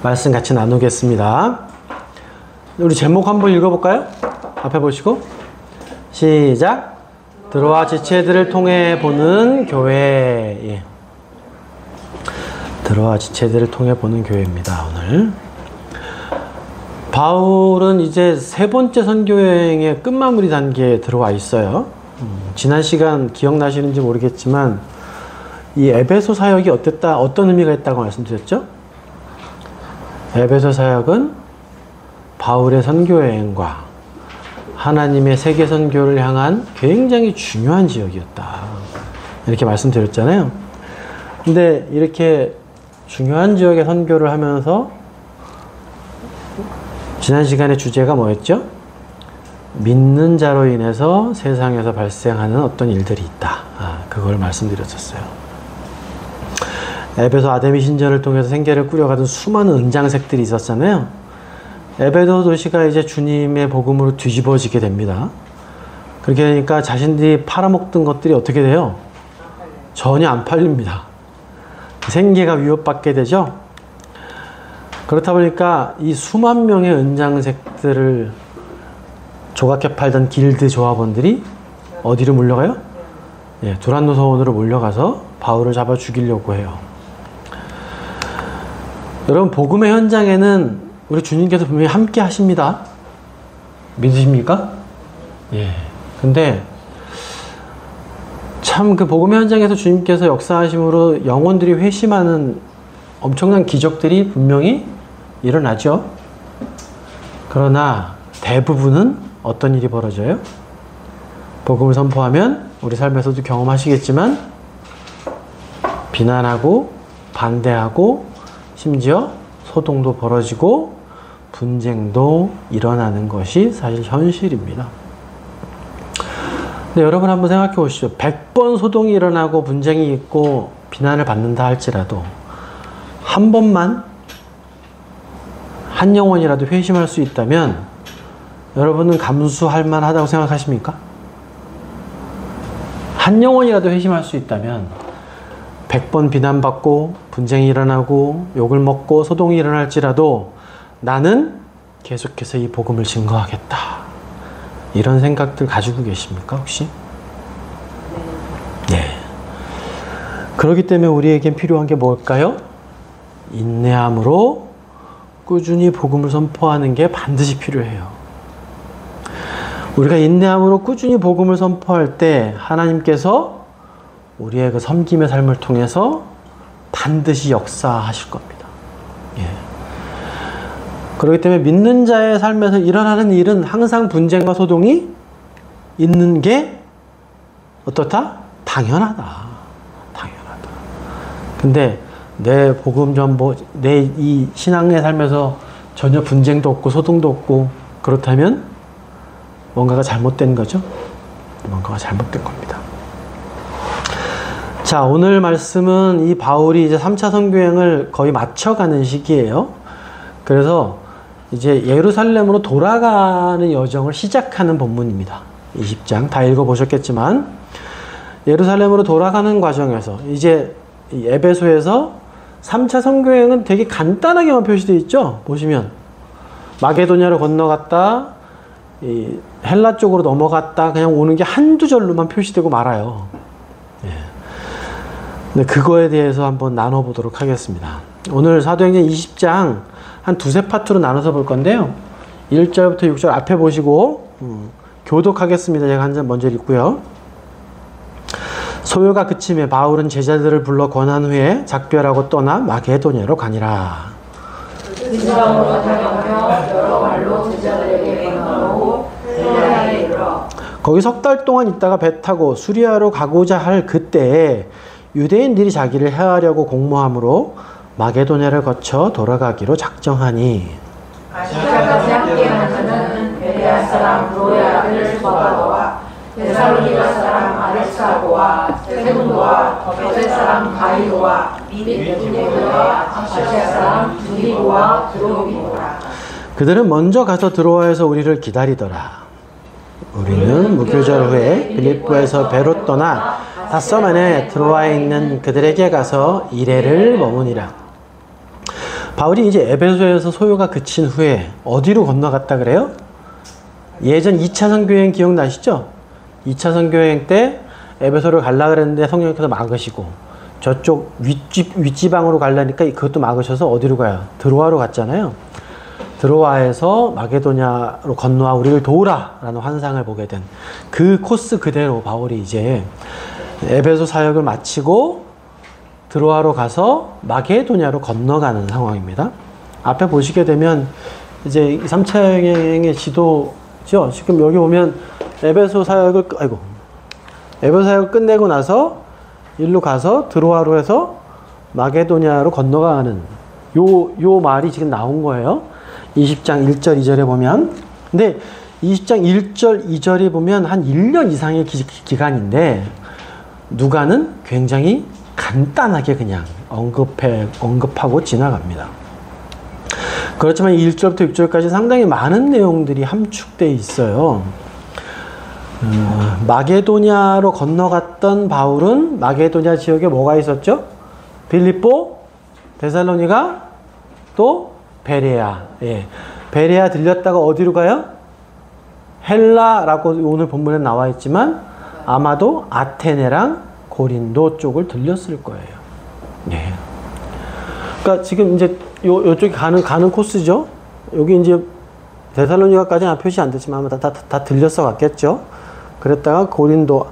말씀 같이 나누겠습니다. 우리 제목 한번 읽어볼까요? 앞에 보시고 시작. 들어와 지체들을 통해 보는 교회. 예. 들어와 지체들을 통해 보는 교회입니다. 오늘 바울은 이제 세 번째 선교여행의 끝마무리 단계에 들어와 있어요. 지난 시간 기억나시는지 모르겠지만 이 에베소 사역이 어땠다, 어떤 의미가 있다고 말씀드렸죠? 에베소 사역은 바울의 선교여행과 하나님의 세계 선교를 향한 굉장히 중요한 지역이었다, 이렇게 말씀드렸잖아요. 근데 이렇게 중요한 지역의 선교를 하면서 지난 시간의 주제가 뭐였죠? 믿는 자로 인해서 세상에서 발생하는 어떤 일들이 있다. 그걸 말씀드렸었어요. 에베소 아데미 신전을 통해서 생계를 꾸려가던 수많은 은장색들이 있었잖아요. 에베소 도시가 이제 주님의 복음으로 뒤집어지게 됩니다. 그렇게 되니까 자신들이 팔아먹던 것들이 어떻게 돼요? 전혀 안 팔립니다. 생계가 위협받게 되죠. 그렇다 보니까 이 수만 명의 은장색들을 조각해 팔던 길드 조합원들이 어디로 몰려가요? 예, 두란노 서원으로 몰려가서 바울을 잡아 죽이려고 해요. 여러분, 복음의 현장에는 우리 주님께서 분명히 함께 하십니다. 믿으십니까? 예. 근데 참 그 복음의 현장에서 주님께서 역사하심으로 영혼들이 회심하는 엄청난 기적들이 분명히 일어나죠. 그러나 대부분은 어떤 일이 벌어져요? 복음을 선포하면 우리 삶에서도 경험하시겠지만 비난하고 반대하고 심지어 소동도 벌어지고 분쟁도 일어나는 것이 사실 현실입니다. 근데 여러분 한번 생각해 보시죠. 100번 소동이 일어나고 분쟁이 있고 비난을 받는다 할지라도 한 번만 한 영혼이라도 회심할 수 있다면 여러분은 감수할 만하다고 생각하십니까? 한 영혼이라도 회심할 수 있다면 100번 비난받고 분쟁이 일어나고 욕을 먹고 소동이 일어날지라도 나는 계속해서 이 복음을 증거하겠다, 이런 생각들 가지고 계십니까 혹시? 네. 그렇기 때문에 우리에겐 필요한 게 뭘까요? 인내함으로 꾸준히 복음을 선포하는 게 반드시 필요해요. 우리가 인내함으로 꾸준히 복음을 선포할 때 하나님께서 우리의 그 섬김의 삶을 통해서 반드시 역사하실 겁니다. 예. 그렇기 때문에 믿는 자의 삶에서 일어나는 일은 항상 분쟁과 소동이 있는 게 어떻다? 당연하다. 당연하다. 근데 내 복음 전보, 내 이 신앙의 삶에서 전혀 분쟁도 없고 소동도 없고 그렇다면 뭔가가 잘못된 거죠? 뭔가가 잘못된 겁니다. 자, 오늘 말씀은 이 바울이 이제 3차 선교행을 거의 마쳐가는 시기예요. 그래서 이제 예루살렘으로 돌아가는 여정을 시작하는 본문입니다. 20장 다 읽어보셨겠지만 예루살렘으로 돌아가는 과정에서 이제 이 에베소에서 3차 선교행은 되게 간단하게만 표시되어 있죠. 보시면 마게도냐로 건너갔다, 이 헬라 쪽으로 넘어갔다, 그냥 오는 게 한두 절로만 표시되고 말아요. 예. 근데 그거에 대해서 한번 나눠보도록 하겠습니다. 오늘 사도행전 20장 한 두세 파트로 나눠서 볼 건데요. 1절부터 6절 앞에 보시고 교독하겠습니다. 제가 한 장 먼저 읽고요. 소요가 그침에 바울은 제자들을 불러 권한 후에 작별하고 떠나 마게도냐로 가니라. 그 지방으로 다녀오며 여러 말로 제자들에게 권하고 수리아에 이르러 거기 석 달 동안 있다가 배 타고 수리아로 가고자 할 그때에 유대인들이 자기를 해하려고 공모함으로 마게도냐를 거쳐 돌아가기로 작정하니 아시아까지 함께하는 베레아 사람 로야를 소바도와 데살로니가 사람 아레스타고와 세군도와 더베 사람 가이오와 및 유대와 아시아 사람 두리고와 드로비고라. 그들은 먼저 가서 드로아에서 우리를 기다리더라. 우리는 무교절 후에 빌립보에서 배로 떠나 닷섬 안에 드로아에 있는 그들에게 가서 이레를 머무니라. 바울이 이제 에베소에서 소요가 그친 후에 어디로 건너갔다 그래요? 예전 2차 선교여행 기억나시죠? 2차 선교여행 때 에베소를 가려고 그랬는데 성령께서 막으시고 저쪽 윗지방으로 가려니까 그것도 막으셔서 어디로 가요? 드로아로 갔잖아요. 드로아에서 마게도냐로 건너와 우리를 도우라 라는 환상을 보게 된 그 코스 그대로 바울이 이제 에베소 사역을 마치고 드로아로 가서 마게도냐로 건너가는 상황입니다. 앞에 보시게 되면 이제 3차 여행의 지도죠. 지금 여기 보면 에베소 사역을 끝내고 나서 일로 가서 드로아로 해서 마게도냐로 건너가는 요 말이 지금 나온 거예요. 20장 1절 2절에 보면. 근데 20장 1절 2절에 보면 한 1년 이상의 기간인데 누가는 굉장히 간단하게 그냥 언급하고 지나갑니다. 그렇지만 1절부터 6절까지 상당히 많은 내용들이 함축되어 있어요. 마게도냐로 건너갔던 바울은 마게도냐 지역에 뭐가 있었죠? 빌립보, 데살로니가, 또 베레아. 예. 베레아 들렸다가 어디로 가요? 헬라라고 오늘 본문에 나와 있지만 아마도 아테네랑 고린도 쪽을 들렸을 거예요. 예. 그러니까 지금 이제 요쪽에 가는 코스죠. 여기 이제 데살로니가까지는 표시 안 됐지만 아마 다 들렸어 갔겠죠. 그랬다가 고린도,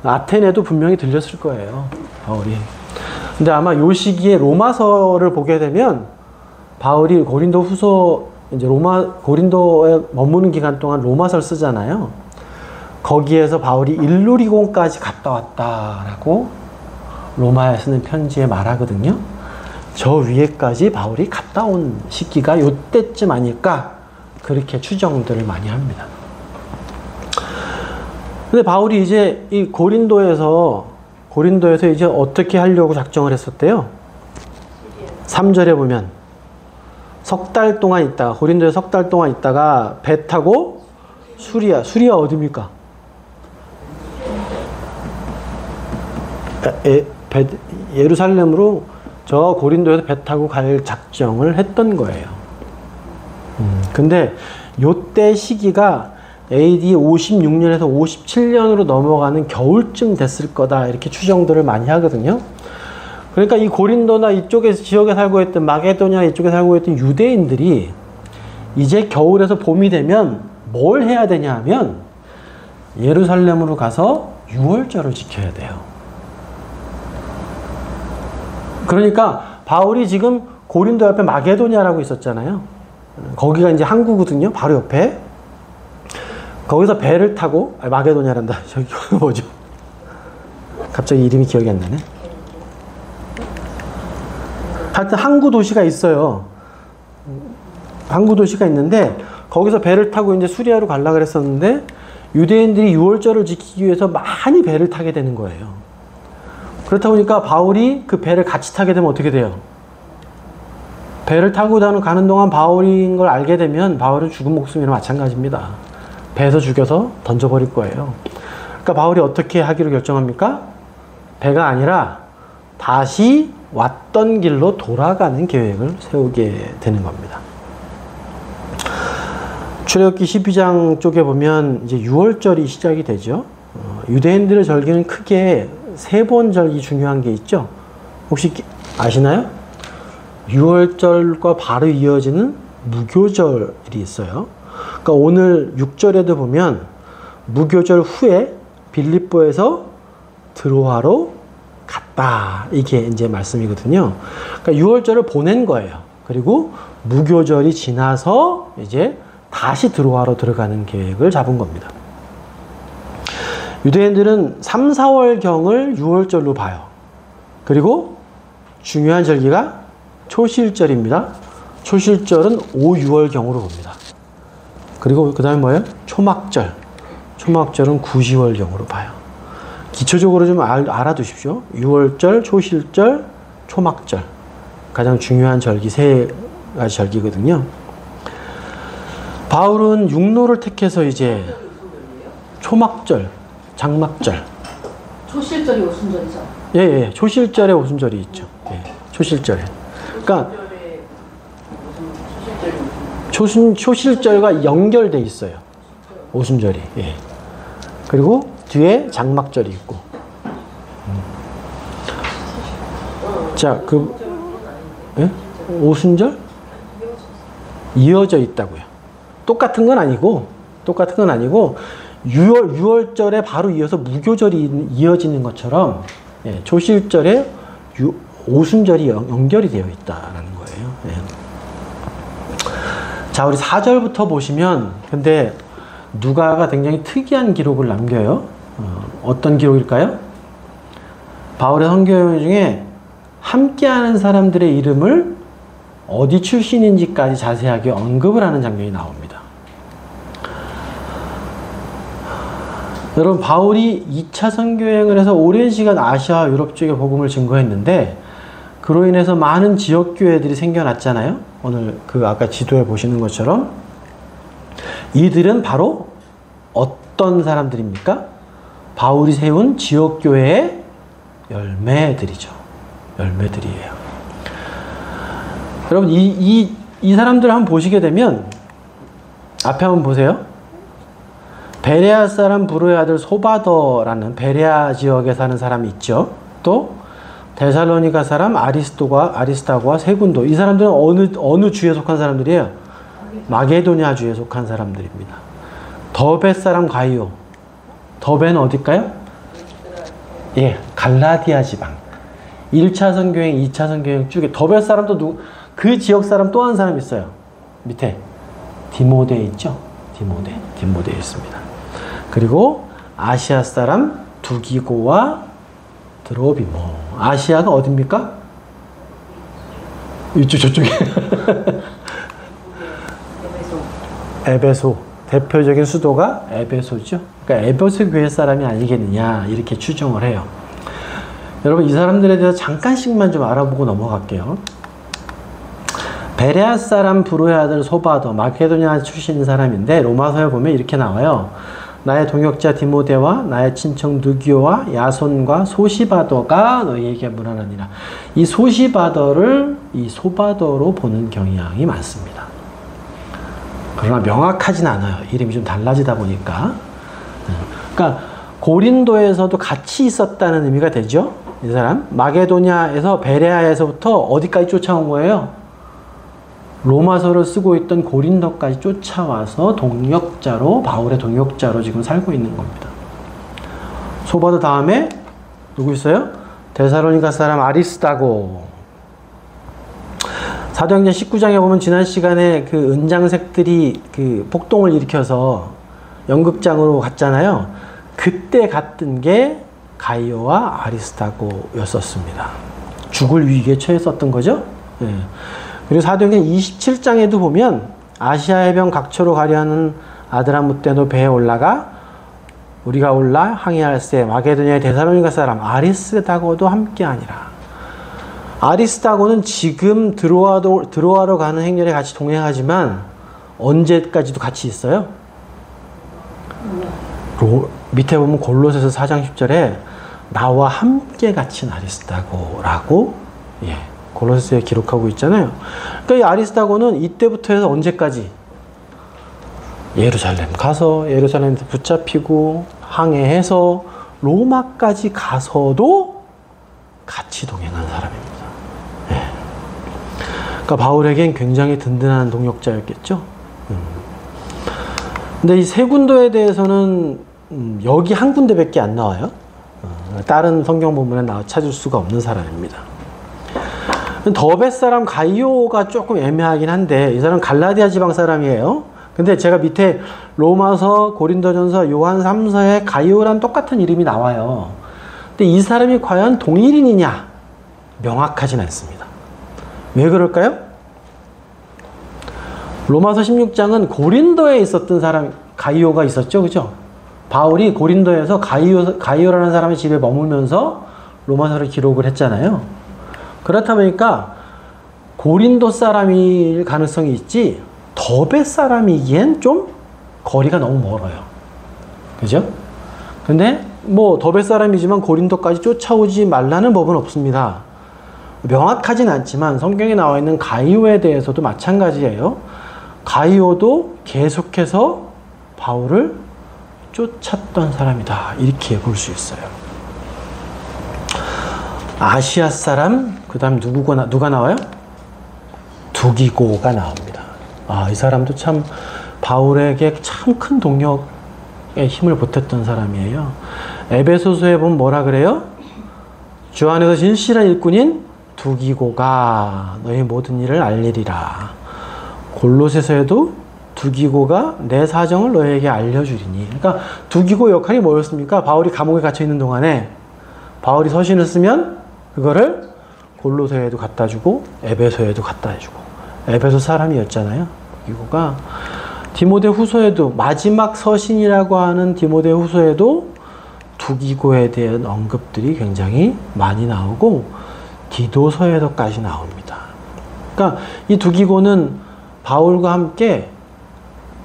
아테네도 분명히 들렸을 거예요, 바울이. 근데 아마 요 시기에 로마서를 보게 되면 바울이 고린도 후서, 이제 고린도에 머무는 기간 동안 로마서를 쓰잖아요. 거기에서 바울이 일루리곤까지 갔다 왔다라고 로마에 쓰는 편지에 말하거든요. 저 위에까지 바울이 갔다 온 시기가 요때쯤 아닐까, 그렇게 추정들을 많이 합니다. 근데 바울이 이제 이 고린도에서 이제 어떻게 하려고 작정을 했었대요? 3절에 보면 석 달 동안 있다가, 고린도에 석 달 동안 있다가 배 타고 수리아 어디입니까? 예루살렘으로 저 고린도에서 배 타고 갈 작정을 했던 거예요. 근데 요때 시기가 AD 56년에서 57년으로 넘어가는 겨울쯤 됐을 거다, 이렇게 추정들을 많이 하거든요. 그러니까 이 고린도나 이쪽에 지역에 살고 있던, 마게도냐 이쪽에 살고 있던 유대인들이 이제 겨울에서 봄이 되면 뭘 해야 되냐 하면 예루살렘으로 가서 유월절을 지켜야 돼요. 그러니까 바울이 지금 고린도 옆에 마게도냐라고 있었잖아요. 거기가 이제 항구거든요. 바로 옆에. 거기서 배를 타고, 마게도냐란다. 저기 뭐죠? 갑자기 이름이 기억이 안 나네. 하여튼 항구 도시가 있어요. 항구 도시가 있는데 거기서 배를 타고 이제 수리아로 가려고 그랬었는데 유대인들이 유월절을 지키기 위해서 많이 배를 타게 되는 거예요. 그렇다 보니까 바울이 그 배를 같이 타게 되면 어떻게 돼요? 배를 타고 가는 동안 바울인 걸 알게 되면 바울은 죽은 목숨이나 마찬가지입니다. 배에서 죽여서 던져버릴 거예요. 그러니까 바울이 어떻게 하기로 결정합니까? 배가 아니라 다시 왔던 길로 돌아가는 계획을 세우게 되는 겁니다. 출애굽기 12장 쪽에 보면 이제 유월절이 시작이 되죠. 유대인들의 절기는 크게 세 번 절기 중요한 게 있죠. 혹시 아시나요? 유월절과 바로 이어지는 무교절이 있어요. 그러니까 오늘 6절에도 보면 무교절 후에 빌립보에서 드로아로 갔다, 이게 이제 말씀이거든요. 그러니까 유월절을 보낸 거예요. 그리고 무교절이 지나서 이제 다시 드로아로 들어가는 계획을 잡은 겁니다. 유대인들은 3, 4월경을 유월절로 봐요. 그리고 중요한 절기가 초실절입니다. 초실절은 5, 6월경으로 봅니다. 그리고 그 다음에 뭐예요? 초막절. 초막절은 9, 10월경으로 봐요. 기초적으로 좀 알아두십시오. 유월절, 초실절, 초막절. 가장 중요한 절기 세 가지 절기거든요. 바울은 육로를 택해서 이제 초막절, 장막절. 초실절이 오순절이죠? 예. 초실절에 오순절이 있죠. 예. 초실절에. 그러니까 초실절과 연결돼 있어요. 오순절이. 예. 그리고 뒤에 장막절이 있고. 자, 예? 오순절? 이어져 있다고요. 똑같은 건 아니고 6월절에 바로 이어서 무교절이 이어지는 것처럼, 예, 초실절에 오순절이 연결이 되어 있다라는 거예요. 예. 자, 우리 4절부터 보시면, 근데 누가가 굉장히 특이한 기록을 남겨요. 어떤 기록일까요? 바울의 선교 중에 함께하는 사람들의 이름을 어디 출신인지까지 자세하게 언급을 하는 장면이 나옵니다. 여러분, 바울이 2차 선교여행을 해서 오랜 시간 아시아와 유럽 쪽에 복음을 증거했는데, 그로 인해서 많은 지역교회들이 생겨났잖아요. 오늘 아까 지도에 보시는 것처럼. 이들은 바로 어떤 사람들입니까? 바울이 세운 지역교회의 열매들이죠. 열매들이에요. 여러분, 이 사람들을 한번 보시게 되면, 앞에 한번 보세요. 베레아 사람 브로의 아들 소바더라는 베레아 지역에 사는 사람이 있죠. 또 데살로니가 사람 아리스타고와 세군도. 이 사람들은 어느 주에 속한 사람들이에요? 마게도냐 주에 속한 사람들입니다. 더베 사람 가이오. 더베는 어딜까요? 예, 갈라디아 지방. 1차 선교행, 2차 선교행 쪽에 더베 사람도 그 지역 사람 또 한 사람 있어요. 밑에 디모데 있죠? 디모데 있습니다. 그리고 아시아 사람 두기고와 드로비모. 아시아가 어딥니까? 이쪽 저쪽에 에베소. 대표적인 수도가 에베소죠. 그러니까 에베소 교회 사람이 아니겠느냐 이렇게 추정을 해요. 여러분, 이 사람들에 대해서 잠깐씩만 좀 알아보고 넘어갈게요. 베레아 사람 브로의 아들 소바도, 마케도냐 출신 사람인데 로마서에 보면 이렇게 나와요. 나의 동역자 디모데와 나의 친척 누기오와 야손과 소시바더가 너희에게 문안하니라. 이 소시바더를 이 소바더로 보는 경향이 많습니다. 그러나 명확하진 않아요. 이름이 좀 달라지다 보니까. 그러니까 고린도에서도 같이 있었다는 의미가 되죠. 이 사람 마게도냐에서 베레아에서부터 어디까지 쫓아온 거예요? 로마서를 쓰고 있던 고린도까지 쫓아와서 동역자로, 바울의 동역자로 지금 살고 있는 겁니다. 소바도 다음에 누구 있어요? 데살로니가 사람 아리스타고. 사도행전 19장에 보면 지난 시간에 그 은장색들이 그 폭동을 일으켜서 연극장으로 갔잖아요. 그때 갔던 게 가이오와 아리스타고였었습니다. 죽을 위기에 처했었던 거죠. 네. 그리고 사도행전 27장에도 보면 아시아 해변 각처로 가려 하는 아드라무떼노 배에 올라가 우리가 올라 항해할세 마게도냐의 데살로니가 사람 아리스타고도 함께하니라. 아리스타고는 지금 드로아로 가는 행렬에 같이 동행하지만 언제까지도 같이 있어요? 밑에 보면 골로새서 4장 10절에 나와 함께 갇힌 아리스타고라고, 예, 골로새서에 기록하고 있잖아요. 그러니까 이 아리스타고는 이때부터 해서 언제까지? 예루살렘 가서 예루살렘에서 붙잡히고 항해해서 로마까지 가서도 같이 동행한 사람입니다. 예. 그러니까 바울에겐 굉장히 든든한 동역자였겠죠. 근데 이 세 군도에 대해서는 여기 한 군데밖에 안 나와요. 다른 성경 본문에 찾을 수가 없는 사람입니다. 더베 사람 가이오가 조금 애매하긴 한데 이 사람은 갈라디아 지방 사람이에요. 근데 제가 밑에 로마서, 고린도전서, 요한 3서에 가이오란 똑같은 이름이 나와요. 근데 이 사람이 과연 동일인이냐? 명확하진 않습니다. 왜 그럴까요? 로마서 16장은 고린도에 있었던 사람, 가이오가 있었죠. 그죠? 바울이 고린도에서 가이오라는 사람의 집에 머물면서 로마서를 기록을 했잖아요. 그렇다 보니까 고린도 사람일 가능성이 있지 더베 사람이기엔 좀 거리가 너무 멀어요. 그죠? 근데 뭐 더베 사람이지만 고린도까지 쫓아오지 말라는 법은 없습니다. 명확하진 않지만 성경에 나와 있는 가이오에 대해서도 마찬가지예요. 가이오도 계속해서 바울을 쫓았던 사람이다. 이렇게 볼 수 있어요. 아시아 사람, 그 다음 누가 나와요? 두기고가 나옵니다. 이 사람도 참 바울에게 참 큰 동력의 힘을 보탰던 사람이에요. 에베소서에 보면 뭐라 그래요? 주 안에서 진실한 일꾼인 두기고가 너희 모든 일을 알리리라. 골로새서에도 두기고가 내 사정을 너에게 알려주리니. 그러니까 두기고 역할이 뭐였습니까? 바울이 감옥에 갇혀 있는 동안에 바울이 서신을 쓰면 그거를 골로새에도 갖다 주고 에베소에도 갖다 주고. 에베소 사람이었잖아요. 두기고가 디모데 후서에도 마지막 서신이라고 하는 디모데 후서에도 두기고에 대한 언급들이 굉장히 많이 나오고 디도서에도까지 나옵니다. 그러니까 이 두기고는 바울과 함께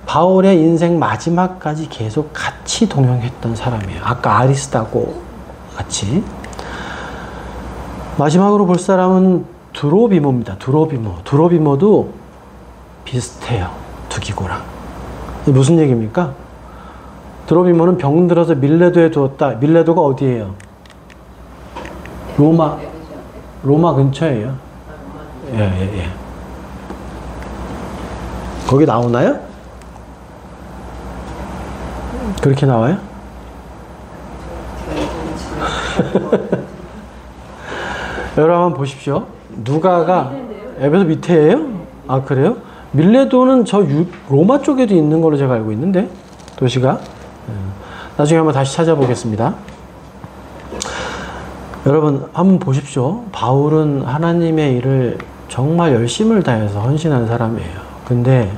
바울의 인생 마지막까지 계속 같이 동행했던 사람이에요. 아까 아리스다고 같이. 마지막으로 볼 사람은 드로비모입니다. 드로비모도 비슷해요. 두기고랑. 무슨 얘기입니까? 드로비모는 병들어서 밀레도에 두었다. 밀레도가 어디예요? 로마 근처예요. 예. 거기 나오나요? 그렇게 나와요? 여러분 한번 보십시오. 누가가 에베소 밑에예요? 아 그래요? 밀레도는 저 로마 쪽에도 있는 걸로 제가 알고 있는데 도시가. 나중에 한번 다시 찾아보겠습니다. 여러분 한번 보십시오. 바울은 하나님의 일을 정말 열심을 다해서 헌신한 사람이에요. 근데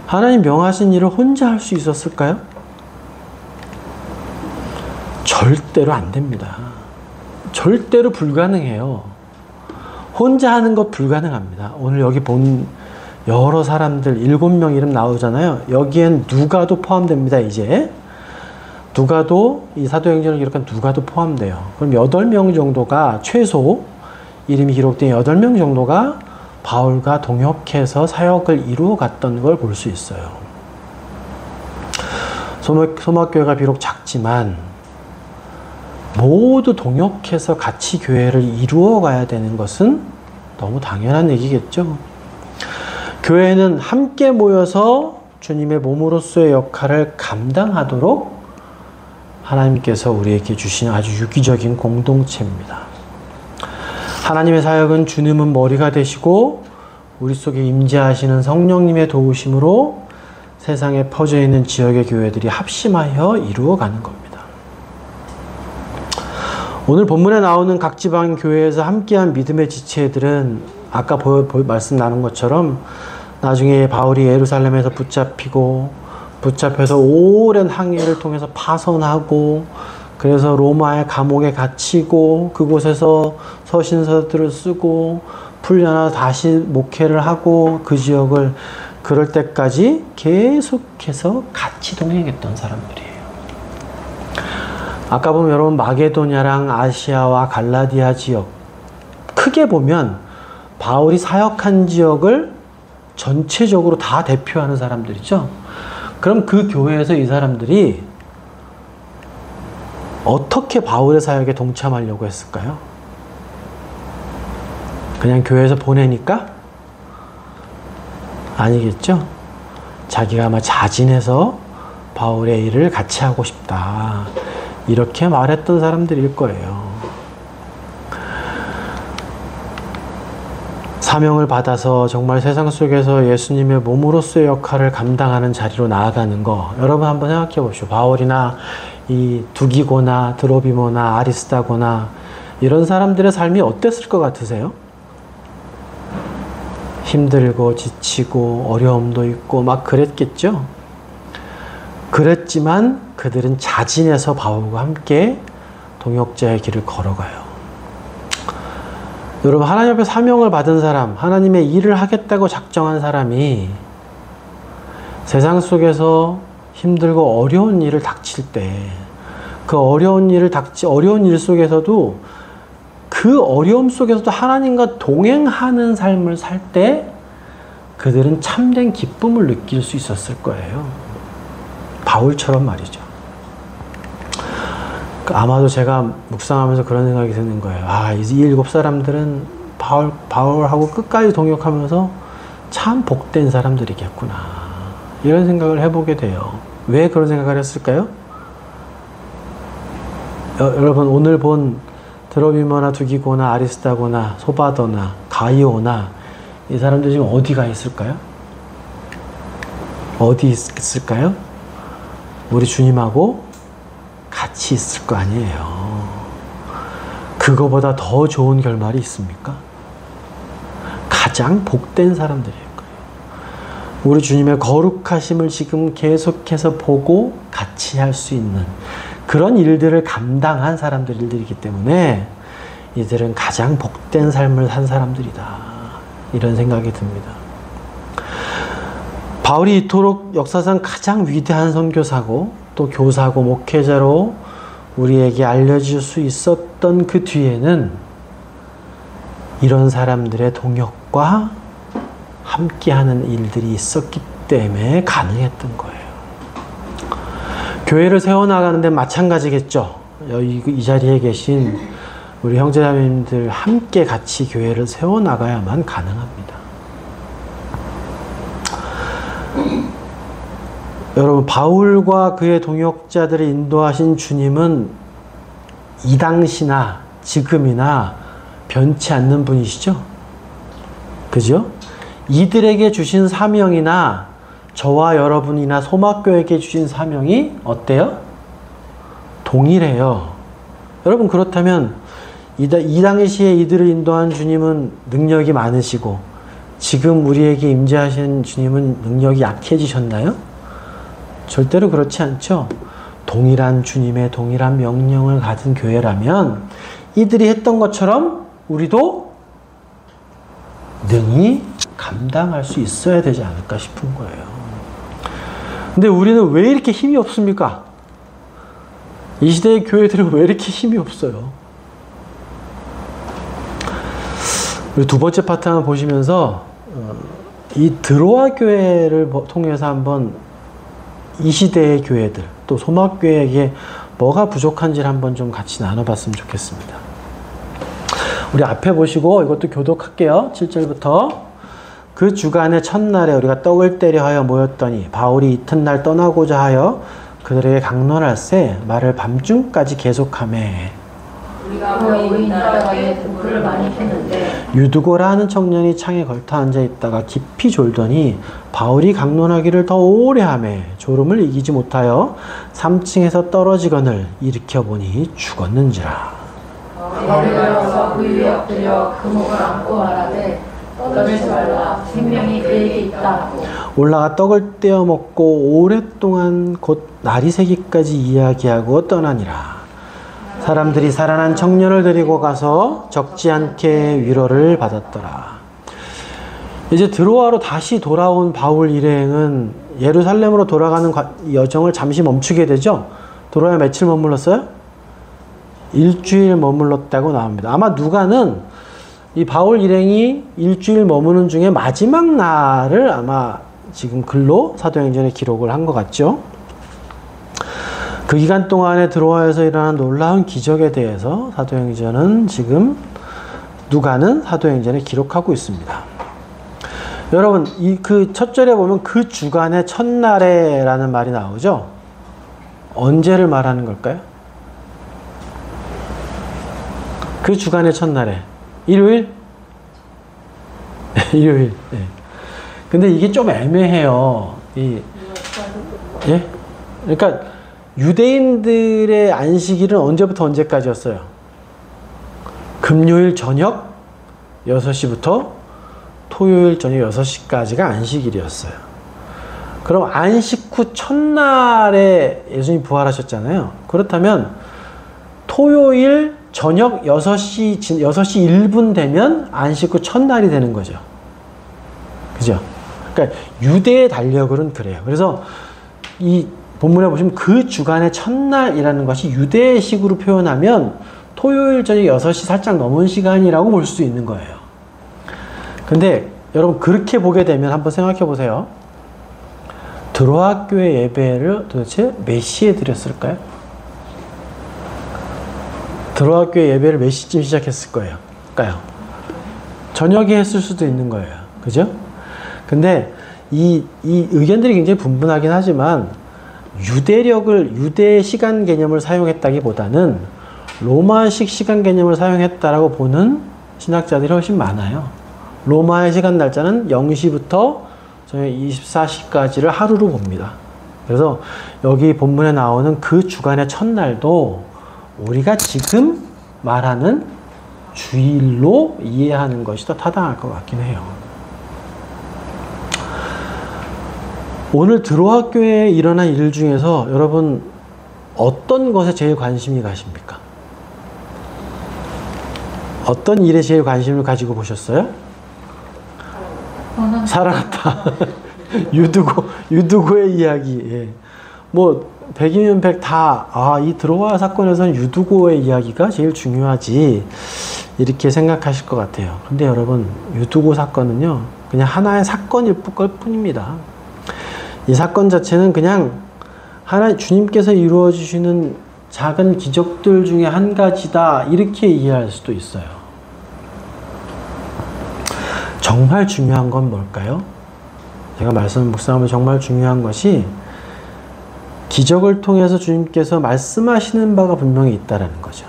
하나님 명하신 일을 혼자 할 수 있었을까요? 절대로 안 됩니다. 절대로 불가능해요. 혼자 하는 것 불가능합니다. 오늘 여기 본 여러 사람들 7명 이름 나오잖아요. 여기엔 누가도 포함됩니다. 이제 누가도 이 사도행전을 기록한 누가도 포함돼요. 그럼 8명 정도가 최소 이름이 기록된 8명 정도가 바울과 동역해서 사역을 이루어 갔던 걸 볼 수 있어요. 소막교회가 비록 작지만 모두 동역해서 같이 교회를 이루어 가야 되는 것은 너무 당연한 얘기겠죠. 교회는 함께 모여서 주님의 몸으로서의 역할을 감당하도록 하나님께서 우리에게 주신 아주 유기적인 공동체입니다. 하나님의 사역은 주님은 머리가 되시고 우리 속에 임재하시는 성령님의 도우심으로 세상에 퍼져 있는 지역의 교회들이 합심하여 이루어가는 겁니다. 오늘 본문에 나오는 각 지방 교회에서 함께한 믿음의 지체들은 아까 말씀 나눈 것처럼 나중에 바울이 예루살렘에서 붙잡혀서 오랜 항해를 통해서 파선하고 그래서 로마의 감옥에 갇히고 그곳에서 서신서들을 쓰고 풀려나 다시 목회를 하고 그 지역을 그럴 때까지 계속해서 같이 동행했던 사람들이에요. 아까 보면 여러분 마게도냐랑 아시아와 갈라디아 지역 크게 보면 바울이 사역한 지역을 전체적으로 다 대표하는 사람들이죠. 그럼 그 교회에서 이 사람들이 어떻게 바울의 사역에 동참하려고 했을까요? 그냥 교회에서 보내니까? 아니겠죠? 자기가 아마 자진해서 바울의 일을 같이 하고 싶다. 이렇게 말했던 사람들일 거예요. 사명을 받아서 정말 세상 속에서 예수님의 몸으로서의 역할을 감당하는 자리로 나아가는 거 여러분 한번 생각해 보십시오. 바울이나 이 두기고나 드로비모나 아리스다고나 이런 사람들의 삶이 어땠을 것 같으세요? 힘들고 지치고 어려움도 있고 막 그랬겠죠? 그랬지만 그들은 자진해서 바울과 함께 동역자의 길을 걸어가요. 여러분 하나님 앞에 사명을 받은 사람, 하나님의 일을 하겠다고 작정한 사람이 세상 속에서 힘들고 어려운 일을 닥칠 때 그 어려운 일 속에서도 그 어려움 속에서도 하나님과 동행하는 삶을 살 때 그들은 참된 기쁨을 느낄 수 있었을 거예요. 바울처럼 말이죠. 아마도 제가 묵상하면서 그런 생각이 드는 거예요. 아, 이 7 사람들은 바울하고 끝까지 동역하면서 참 복된 사람들이겠구나. 이런 생각을 해보게 돼요. 왜 그런 생각을 했을까요? 여러분, 오늘 본 드로비머나 두기고나 아리스다고나 소바더나 가이오나 이 사람들 지금 어디가 있을까요? 어디 있을까요? 우리 주님하고 같이 있을 거 아니에요. 그거보다 더 좋은 결말이 있습니까? 가장 복된 사람들일 거예요. 우리 주님의 거룩하심을 지금 계속해서 보고 같이 할 수 있는 그런 일들을 감당한 사람들이기 때문에 이들은 가장 복된 삶을 산 사람들이다. 이런 생각이 듭니다. 바울이 이토록 역사상 가장 위대한 선교사고 또 교사고 목회자로 우리에게 알려질 수 있었던 그 뒤에는 이런 사람들의 동역과 함께하는 일들이 있었기 때문에 가능했던 거예요. 교회를 세워나가는데 마찬가지겠죠. 이 자리에 계신 우리 형제자매님들 함께 같이 교회를 세워나가야만 가능합니다. 여러분, 바울과 그의 동역자들을 인도하신 주님은 이 당시나 지금이나 변치 않는 분이시죠? 그죠? 이들에게 주신 사명이나 저와 여러분이나 소막교에게 주신 사명이 어때요? 동일해요. 여러분, 그렇다면 이 당시에 이들을 인도한 주님은 능력이 많으시고 지금 우리에게 임재하신 주님은 능력이 약해지셨나요? 절대로 그렇지 않죠. 동일한 주님의 동일한 명령을 가진 교회라면 이들이 했던 것처럼 우리도 능히 감당할 수 있어야 되지 않을까 싶은 거예요. 근데 우리는 왜 이렇게 힘이 없습니까? 이 시대의 교회들은 왜 이렇게 힘이 없어요? 우리 두 번째 파트 한번 보시면서 이 드로아 교회를 통해서 한번 이 시대의 교회들 또 소막교회에게 뭐가 부족한지를 한번 좀 같이 나눠봤으면 좋겠습니다. 우리 앞에 보시고 이것도 교독할게요. 7절부터 그 주간의 첫날에 우리가 떡을 떼려 하여 모였더니 바울이 이튿날 떠나고자 하여 그들에게 강론할세 말을 밤중까지 계속하매 우리가 모인 나라에 공부를 많이 했는데 유두고라 하는 청년이 창에 걸터 앉아 있다가 깊이 졸더니 바울이 강론하기를 더 오래 하매 졸음을 이기지 못하여 3층에서 떨어지거늘 일으켜 보니 죽었는지라. 바울이 일어나서 그 위에 엎드려 그 목을 안고 말하되 떠들지 말라 생명이 그에게 있다 하고 올라가 떡을 떼어 먹고 오랫동안 곧 날이 새기까지 이야기하고 떠나니라. 사람들이 살아난 청년을 데리고 가서 적지 않게 위로를 받았더라. 이제 드로아로 다시 돌아온 바울 일행은 예루살렘으로 돌아가는 여정을 잠시 멈추게 되죠. 드로아에 며칠 머물렀어요? 일주일 머물렀다고 나옵니다. 아마 누가는 이 바울 일행이 일주일 머무는 중에 마지막 날을 아마 지금 글로 사도행전에 기록을 한 것 같죠. 그 기간 동안에 드로아에서 일어난 놀라운 기적에 대해서 사도행전은 지금 누가는 사도행전에 기록하고 있습니다. 여러분, 그 첫 절에 보면 그 주간의 첫날에라는 말이 나오죠. 언제를 말하는 걸까요? 그 주간의 첫날에 일요일? 일요일. 네. 근데 이게 좀 애매해요. 예? 그러니까 유대인들의 안식일은 언제부터 언제까지였어요? 금요일 저녁 6시부터 토요일 저녁 6시까지가 안식일이었어요. 그럼 안식 후 첫날에 예수님이 부활하셨잖아요. 그렇다면 토요일 저녁 6시 1분 되면 안식 후 첫날이 되는 거죠. 그죠? 그러니까 유대의 달력은 그래요. 그래서 이 본문에 보시면 그 주간의 첫날이라는 것이 유대식으로 표현하면 토요일 저녁 6시 살짝 넘은 시간이라고 볼 수 있는 거예요. 근데 여러분 그렇게 보게 되면 한번 생각해 보세요. 드로아 교회 예배를 도대체 몇 시에 드렸을까요? 드로아 교회 예배를 몇 시쯤 시작했을 거예요? 저녁에 했을 수도 있는 거예요. 그죠? 근데 이 의견들이 굉장히 분분하긴 하지만 유대 시간 개념을 사용했다기보다는 로마식 시간 개념을 사용했다라고 보는 신학자들이 훨씬 많아요. 로마의 시간 날짜는 0시부터 24시까지를 하루로 봅니다. 그래서 여기 본문에 나오는 그 주간의 첫날도 우리가 지금 말하는 주일로 이해하는 것이 더 타당할 것 같긴 해요. 오늘 드로아 교회에 일어난 일 중에서 여러분 어떤 것에 제일 관심이 가십니까? 어떤 일에 제일 관심을 가지고 보셨어요? 살아났다. 유두고의 이야기. 예. 뭐 100이면 100 다, 이 드로아 사건에서는 유두고의 이야기가 제일 중요하지. 이렇게 생각하실 것 같아요. 근데 여러분, 유두고 사건은요, 그냥 하나의 사건일 뿐입니다. 이 사건 자체는 그냥 주님께서 이루어 주시는 작은 기적들 중에 한 가지다. 이렇게 이해할 수도 있어요. 정말 중요한 건 뭘까요? 제가 묵상하면 정말 중요한 것이 기적을 통해서 주님께서 말씀하시는 바가 분명히 있다라는 거죠.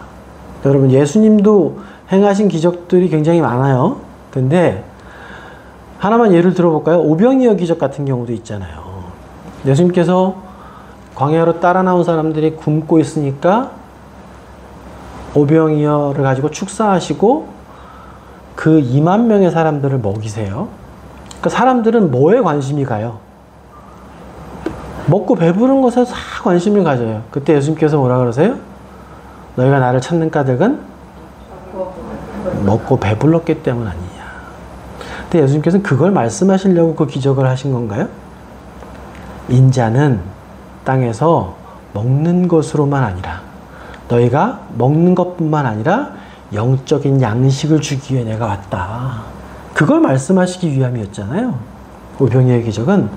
여러분, 예수님도 행하신 기적들이 굉장히 많아요. 근데 하나만 예를 들어볼까요? 오병이어 기적 같은 경우도 있잖아요. 예수님께서 광야로 따라 나온 사람들이 굶고 있으니까 오병이어를 가지고 축사하시고 그 2만 명의 사람들을 먹이세요. 그 사람들은 뭐에 관심이 가요? 먹고 배부른 것에 다 관심을 가져요. 그때 예수님께서 뭐라 그러세요? 너희가 나를 찾는 까닭은 먹고 배불렀기 때문 아니냐. 근데 예수님께서는 그걸 말씀하시려고 그 기적을 하신 건가요? 인자는 땅에서 먹는 것으로만 아니라 너희가 먹는 것뿐만 아니라 영적인 양식을 주기 위해 내가 왔다. 그걸 말씀하시기 위함이었잖아요. 오병이어의 기적은.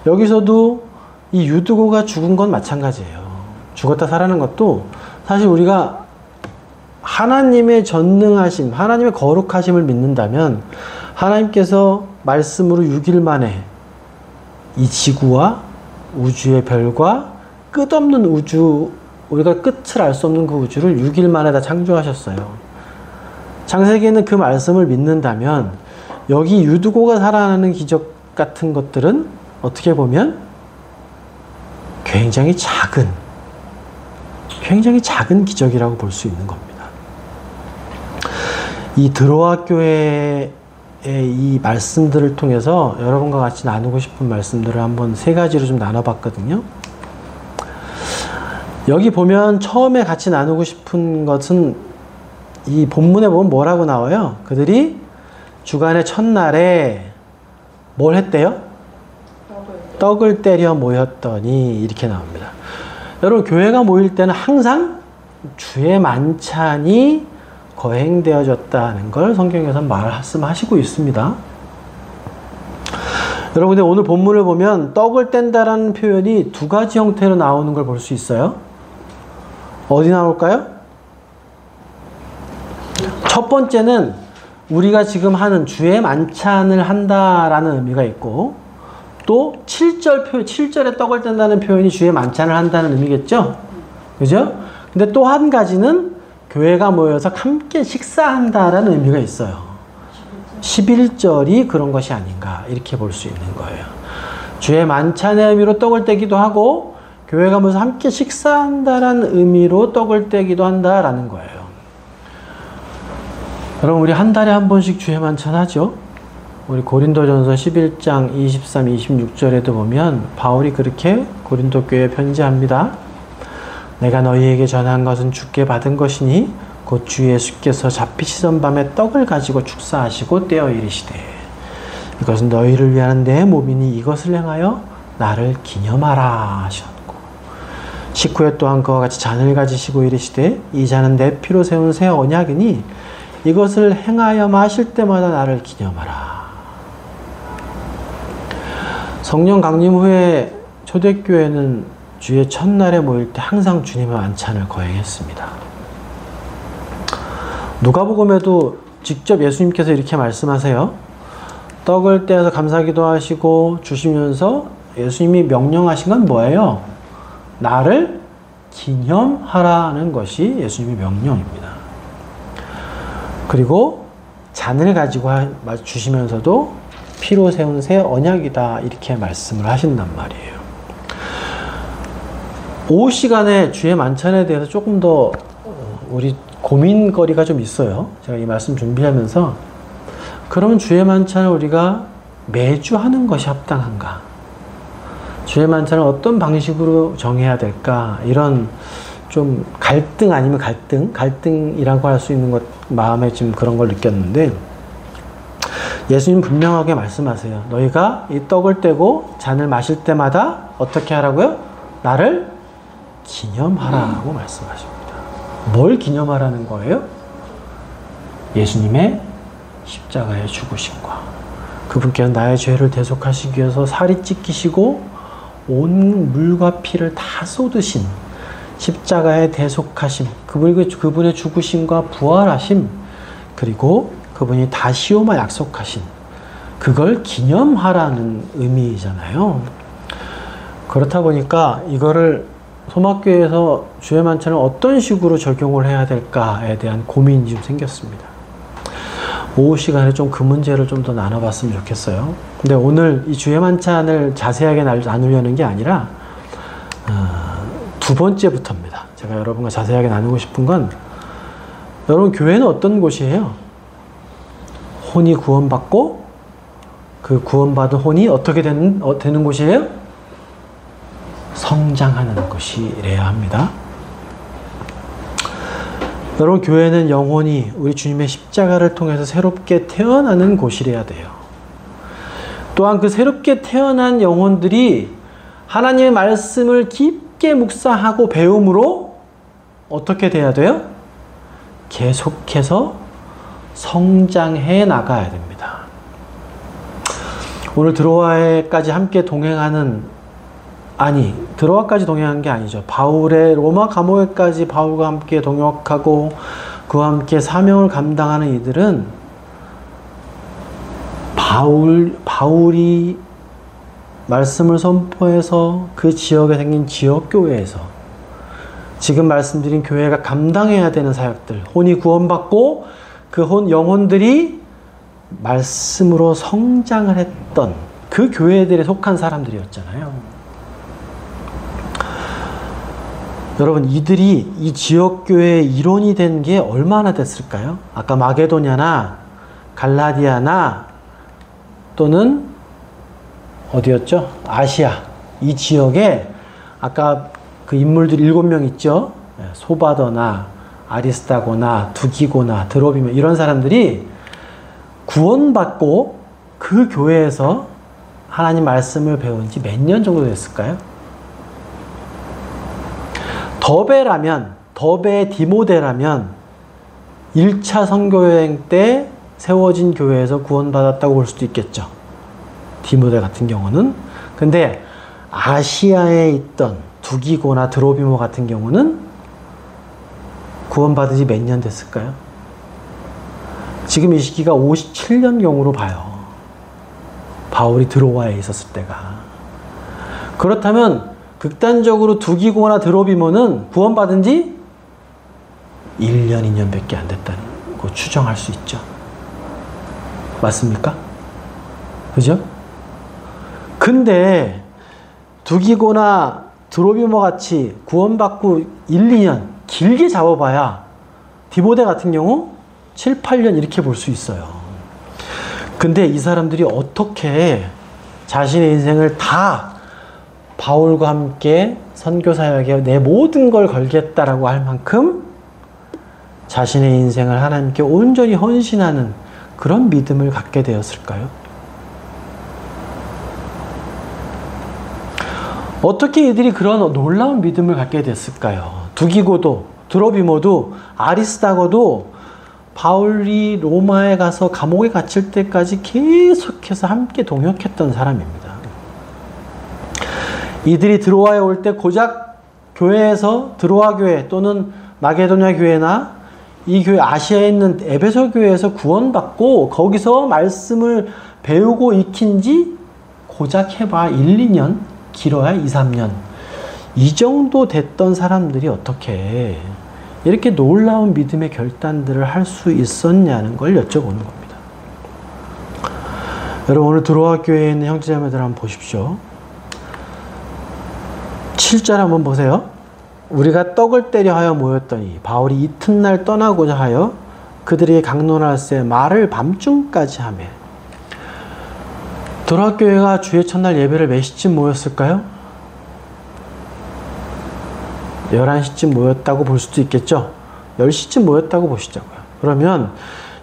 여기서도 이 유두고가 죽은 건 마찬가지예요. 죽었다 살아난 것도 사실 우리가 하나님의 전능하심, 하나님의 거룩하심을 믿는다면 하나님께서 말씀으로 6일 만에 이 지구와 우주의 별과 끝없는 우주, 우리가 끝을 알 수 없는 그 우주를 6일 만에 다 창조하셨어요. 창세기에는 그 말씀을 믿는다면 여기 유두고가 살아나는 기적 같은 것들은 어떻게 보면 굉장히 작은 기적이라고 볼 수 있는 겁니다. 이 드로아 교회의 이 말씀들을 통해서 여러분과 같이 나누고 싶은 말씀들을 한번 세 가지로 좀 나눠봤거든요. 여기 보면 처음에 같이 나누고 싶은 것은 이 본문에 보면 뭐라고 나와요? 그들이 주간의 첫날에 뭘 했대요? 떡을 때려 모였더니 이렇게 나옵니다. 여러분, 교회가 모일 때는 항상 주의 만찬이 거행되어졌다는 걸 성경에서 말씀하시고 있습니다. 여러분, 근데 오늘 본문을 보면 떡을 뗀다라는 표현이 두 가지 형태로 나오는 걸 볼 수 있어요. 어디 나올까요? 첫 번째는 우리가 지금 하는 주의 만찬을 한다라는 의미가 있고, 또 7절에 떡을 뗀다는 표현이 주의 만찬을 한다는 의미겠죠? 그죠? 근데 또 한 가지는 교회가 모여서 함께 식사한다라는 의미가 있어요. 11절이 그런 것이 아닌가 이렇게 볼 수 있는 거예요. 주의 만찬의 의미로 떡을 떼기도 하고 교회가 모여서 함께 식사한다라는 의미로 떡을 떼기도 한다라는 거예요. 여러분, 우리 한 달에 한 번씩 주의 만찬 하죠? 우리 고린도전서 11장 23, 26절에도 보면 바울이 그렇게 고린도 교회에 편지합니다. 내가 너희에게 전한 것은 주께 받은 것이니 곧 주 예수께서 잡히시던 밤에 떡을 가지고 축사하시고 떼어 이르시되 이것은 너희를 위한 내 몸이니 이것을 행하여 나를 기념하라 하셨고 19회 또한 그와 같이 잔을 가지시고 이르시되 이 잔은 내 피로 세운 새 언약이니 이것을 행하여 마실 때마다 나를 기념하라. 성령 강림 후에 초대교회는 주의 첫날에 모일 때 항상 주님의 만찬을 거행했습니다. 누가복음에도 직접 예수님께서 이렇게 말씀하세요. 떡을 떼어서 감사기도 하시고 주시면서 예수님이 명령하신 건 뭐예요? 나를 기념하라는 것이 예수님의 명령입니다. 그리고 잔을 가지고 주시면서도 피로 세운 새 언약이다 이렇게 말씀을 하신단 말이에요. 오후 시간에 주의 만찬에 대해서 조금 더 우리 고민거리가 좀 있어요. 제가 이 말씀 준비하면서 그러면 주의 만찬을 우리가 매주 하는 것이 합당한가? 주의 만찬을 어떤 방식으로 정해야 될까? 이런 좀 갈등 아니면 갈등이라고 할 수 있는 것 마음에 지금 그런 걸 느꼈는데 예수님 분명하게 말씀하세요. 너희가 이 떡을 떼고 잔을 마실 때마다 어떻게 하라고요? 나를 기념하라고 말씀하십니다. 뭘 기념하라는 거예요? 예수님의 십자가의 죽으심과 그분께서 나의 죄를 대속하시기 위해서 살이 찢기시고 온 물과 피를 다 쏟으신 십자가의 대속하심, 그분의 죽으심과 부활하심, 그리고 그분이 다시 오마 약속하신 그걸 기념하라는 의미잖아요. 그렇다 보니까 이거를 소막교회에서 주의 만찬을 어떤 식으로 적용을 해야 될까에 대한 고민이 좀 생겼습니다. 오후 시간에 좀 그 문제를 좀 더 나눠봤으면 좋겠어요. 근데 오늘 이 주의 만찬을 자세하게 나누려는 게 아니라 두 번째부터입니다. 제가 여러분과 자세하게 나누고 싶은 건 여러분 교회는 어떤 곳이에요? 혼이 구원받고 그 구원받은 혼이 어떻게 되는 곳이에요? 성장하는 것이래야 합니다. 여러분 교회는 영혼이 우리 주님의 십자가를 통해서 새롭게 태어나는 곳이래야 돼요. 또한 그 새롭게 태어난 영혼들이 하나님의 말씀을 깊게 묵상하고 배움으로 어떻게 돼야 돼요? 계속해서 성장해 나가야 됩니다. 오늘 드로아에까지 함께 동행하는 드로아까지 동행한 게 아니죠. 바울의 로마 감옥에까지 바울과 함께 동역하고 그와 함께 사명을 감당하는 이들은 바울이 말씀을 선포해서 그 지역에 생긴 지역교회에서 지금 말씀드린 교회가 감당해야 되는 사역들, 혼이 구원받고 그 영혼들이 말씀으로 성장을 했던 그 교회들에 속한 사람들이었잖아요. 여러분 이들이 이 지역교회의 일원이 된 게 얼마나 됐을까요? 아까 마게도냐나 갈라디아나 또는 어디였죠? 아시아 이 지역에 아까 그 인물들 7명 있죠? 소바더나 아리스타고나 두기고나 드로비모 이런 사람들이 구원받고 그 교회에서 하나님 말씀을 배운 지 몇 년 정도 됐을까요? 더베 디모데라면 1차 선교여행 때 세워진 교회에서 구원받았다고 볼 수도 있겠죠. 디모데 같은 경우는. 근데 아시아에 있던 두기고나 드로비모 같은 경우는 구원받은 지 몇 년 됐을까요? 지금 이 시기가 57년경으로 봐요. 바울이 드로아에 있었을 때가. 그렇다면 극단적으로 두기고나 드로비모는 구원받은 지 1년, 2년밖에 안 됐다는 거 추정할 수 있죠. 맞습니까? 그죠? 근데 두기고나 드로비모 같이 구원받고 1, 2년 길게 잡아봐야 디모데 같은 경우 7, 8년 이렇게 볼 수 있어요. 근데 이 사람들이 어떻게 자신의 인생을 다 바울과 함께 선교사역에 내 모든 걸 걸겠다라고 할 만큼 자신의 인생을 하나님께 온전히 헌신하는 그런 믿음을 갖게 되었을까요? 어떻게 이들이 그런 놀라운 믿음을 갖게 됐을까요? 두기고도 드로비모도 아리스다고도 바울이 로마에 가서 감옥에 갇힐 때까지 계속해서 함께 동역했던 사람입니다. 이들이 드로아에 올 때 고작 교회에서 드로아 교회 또는 마게도냐 교회나 이 교회 아시아에 있는 에베소 교회에서 구원받고 거기서 말씀을 배우고 익힌 지 고작 해봐 1, 2년, 길어야 2, 3년. 이 정도 됐던 사람들이 어떻게 이렇게 놀라운 믿음의 결단들을 할 수 있었냐는 걸 여쭤보는 겁니다. 여러분, 오늘 드로아 교회에 있는 형제자매들 한번 보십시오. 7절 한번 보세요. 우리가 떡을 때려 하여 모였더니 바울이 이튿날 떠나고자 하여 그들에게 강론할세 말을 밤중까지 하며. 드로아 교회가 주의 첫날 예배를 몇 시쯤 모였을까요? 11시쯤 모였다고 볼 수도 있겠죠. 10시쯤 모였다고 보시자고요. 그러면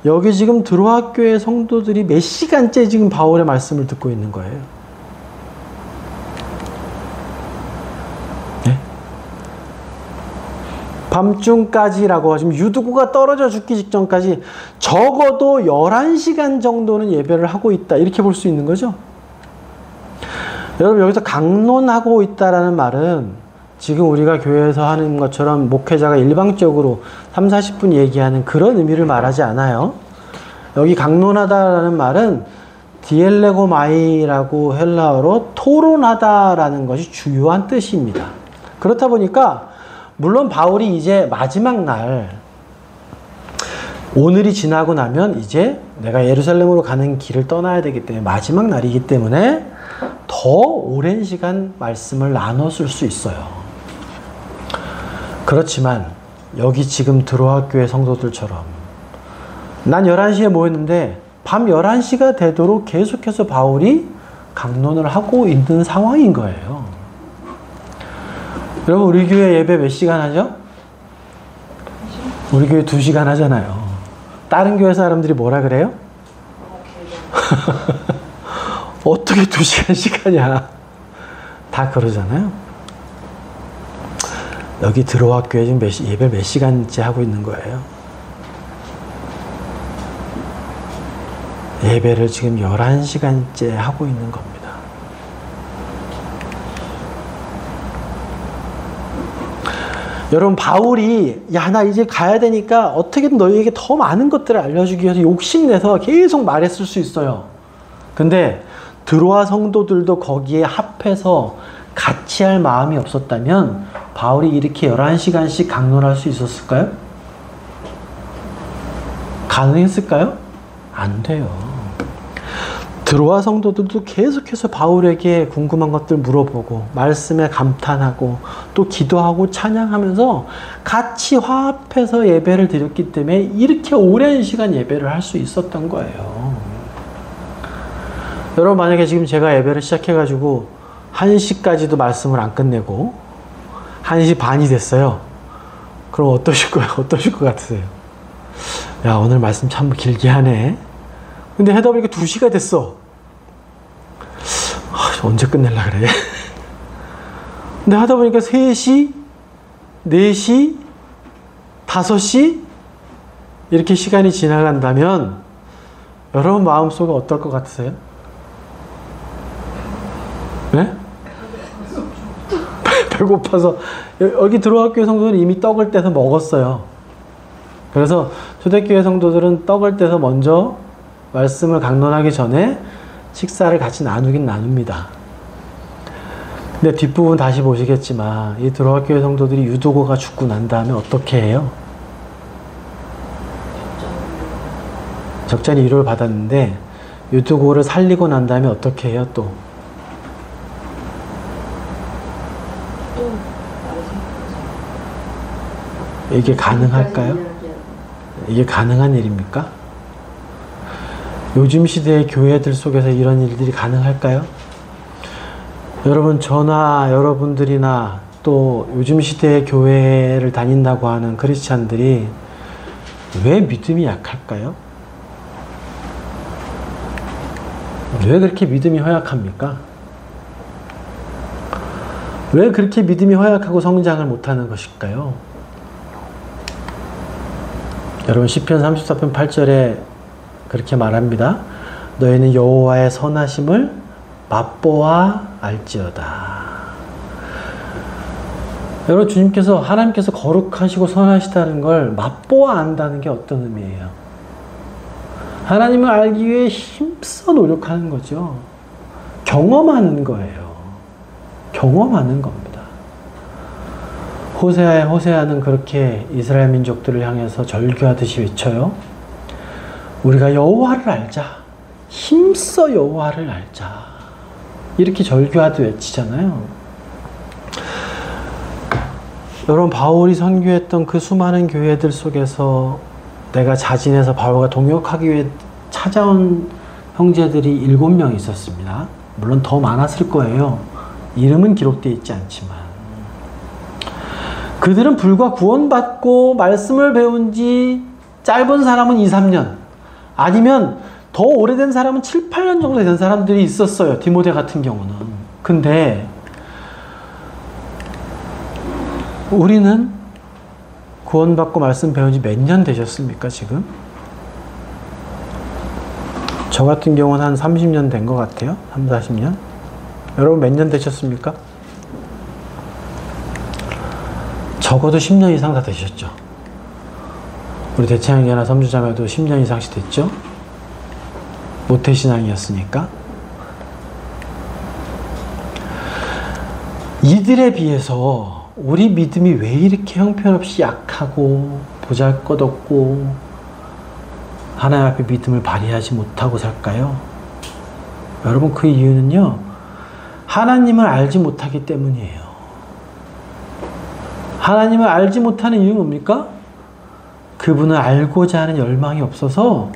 여기 지금 드로아 교회 성도들이 몇 시간째 지금 바울의 말씀을 듣고 있는 거예요? 네? 밤중까지라고 지금 유두구가 떨어져 죽기 직전까지 적어도 11시간 정도는 예배를 하고 있다. 이렇게 볼 수 있는 거죠. 여러분, 여기서 강론하고 있다라는 말은 지금 우리가 교회에서 하는 것처럼 목회자가 일방적으로 3, 40분 얘기하는 그런 의미를 말하지 않아요. 여기 강론하다라는 말은 디엘레고마이라고 헬라어로 토론하다라는 것이 주요한 뜻입니다. 그렇다 보니까 물론 바울이 이제 마지막 날, 오늘이 지나고 나면 이제 내가 예루살렘으로 가는 길을 떠나야 되기 때문에 마지막 날이기 때문에 더 오랜 시간 말씀을 나눴을 수 있어요. 그렇지만 여기 지금 드로아 교회 성도들처럼 난 11시에 모였는데 밤 11시가 되도록 계속해서 바울이 강론을 하고 있는 상황인 거예요. 여러분, 우리 교회 예배 몇 시간 하죠? 우리 교회 2시간 하잖아요. 다른 교회 사람들이 뭐라 그래요? 어떻게 2시간씩 하냐? 다 그러잖아요. 여기 드로아 교회 지금 예배 몇 시간째 하고 있는 거예요? 예배를 지금 11시간째 하고 있는 겁니다. 여러분, 바울이 야, 나 이제 가야 되니까 어떻게든 너희에게 더 많은 것들을 알려주기 위해서 욕심내서 계속 말했을 수 있어요. 근데 드로아 성도들도 거기에 합해서 같이 할 마음이 없었다면 바울이 이렇게 11시간씩 강론할 수 있었을까요? 가능했을까요? 안 돼요. 드로아 성도들도 계속해서 바울에게 궁금한 것들 물어보고 말씀에 감탄하고 또 기도하고 찬양하면서 같이 화합해서 예배를 드렸기 때문에 이렇게 오랜 시간 예배를 할 수 있었던 거예요. 여러분, 만약에 지금 제가 예배를 시작해가지고 1시까지도 말씀을 안 끝내고 1시 반이 됐어요. 그럼 어떠실 거예요? 어떠실 것 같으세요? 야, 오늘 말씀 참 길게 하네. 근데 하다 보니까 2시가 됐어. 언제 끝낼라 그래? 근데 하다 보니까 3시, 4시, 5시 이렇게 시간이 지나간다면 여러분 마음속에 어떨 것 같으세요? 네? 배고파서 여기 드로아 교회 성도들은 이미 떡을 떼서 먹었어요. 그래서 초대교회 성도들은 떡을 떼서 먼저 말씀을 강론하기 전에 식사를 같이 나누긴 나눕니다. 근데 뒷부분 다시 보시겠지만 이 드로아 교회 성도들이 유두고가 죽고 난 다음에 어떻게 해요? 적잖이 위로를 받았는데 유두고를 살리고 난 다음에 어떻게 해요 또? 이게 가능할까요? 이게 가능한 일입니까? 요즘 시대의 교회들 속에서 이런 일들이 가능할까요? 여러분, 저나 여러분들이나 또 요즘 시대의 교회를 다닌다고 하는 크리스찬들이 왜 믿음이 약할까요? 왜 그렇게 믿음이 허약합니까? 왜 그렇게 믿음이 허약하고 성장을 못하는 것일까요? 여러분, 시편 34편 8절에 그렇게 말합니다. 너희는 여호와의 선하심을 맛보아 알지어다. 여러분, 주님께서, 하나님께서 거룩하시고 선하시다는 걸 맛보아 안다는 게 어떤 의미예요? 하나님을 알기 위해 힘써 노력하는 거죠. 경험하는 거예요. 경험하는 겁니다. 호세아는 그렇게 이스라엘 민족들을 향해서 절규하듯이 외쳐요. 우리가 여호와를 알자. 힘써 여호와를 알자. 이렇게 절규하듯 외치잖아요. 여러분, 바울이 선교했던 그 수많은 교회들 속에서 내가 자진해서 바울과 동역하기 위해 찾아온 형제들이 7명 있었습니다. 물론 더 많았을 거예요. 이름은 기록되어 있지 않지만. 그들은 불과 구원받고 말씀을 배운 지 짧은 사람은 2, 3년, 아니면 더 오래된 사람은 7, 8년 정도 된 사람들이 있었어요. 디모데 같은 경우는. 근데 우리는 구원받고 말씀 배운 지 몇 년 되셨습니까, 지금? 저 같은 경우는 한 30년 된 것 같아요. 3, 40년. 여러분 몇 년 되셨습니까? 적어도 10년 이상 다 되셨죠. 우리 대창형제나 섬주자매도 10년 이상씩 됐죠. 모태신앙이었으니까. 이들에 비해서 우리 믿음이 왜 이렇게 형편없이 약하고 보잘것없고 하나님 앞에 믿음을 발휘하지 못하고 살까요? 여러분, 그 이유는요, 하나님을 알지 못하기 때문이에요. 하나님을 알지 못하는 이유는 뭡니까? 그분을 알고자 하는 열망이 없어서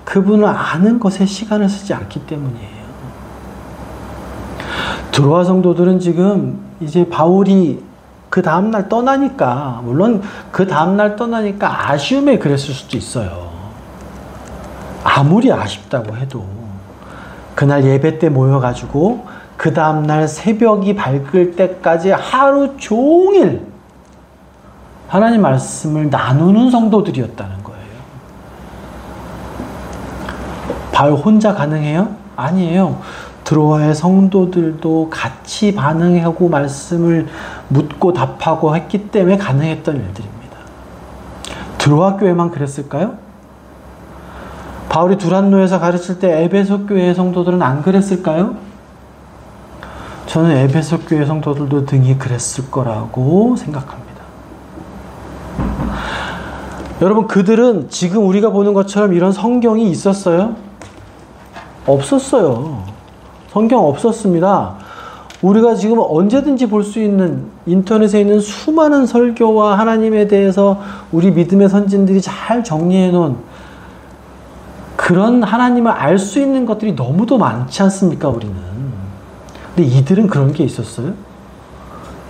그분을 아는 것에 시간을 쓰지 않기 때문이에요. 드로아 성도들은 지금 이제 바울이 그 다음날 떠나니까, 물론 그 다음날 떠나니까 아쉬움에 그랬을 수도 있어요. 아무리 아쉽다고 해도 그날 예배 때 모여가지고 그 다음날 새벽이 밝을 때까지 하루 종일 하나님 말씀을 나누는 성도들이었다는 거예요. 바울 혼자 가능해요? 아니에요. 드로아의 성도들도 같이 반응하고 말씀을 묻고 답하고 했기 때문에 가능했던 일들입니다. 드로아 교회만 그랬을까요? 바울이 두란노에서 가르칠 때 에베소 교회의 성도들은 안 그랬을까요? 저는 에베소 교회 성도들도 등이 그랬을 거라고 생각합니다. 여러분, 그들은 지금 우리가 보는 것처럼 이런 성경이 있었어요? 없었어요. 성경 없었습니다. 우리가 지금 언제든지 볼 수 있는 인터넷에 있는 수많은 설교와 하나님에 대해서 우리 믿음의 선진들이 잘 정리해 놓은 그런 하나님을 알 수 있는 것들이 너무도 많지 않습니까, 우리는? 근데 이들은 그런 게 있었어요?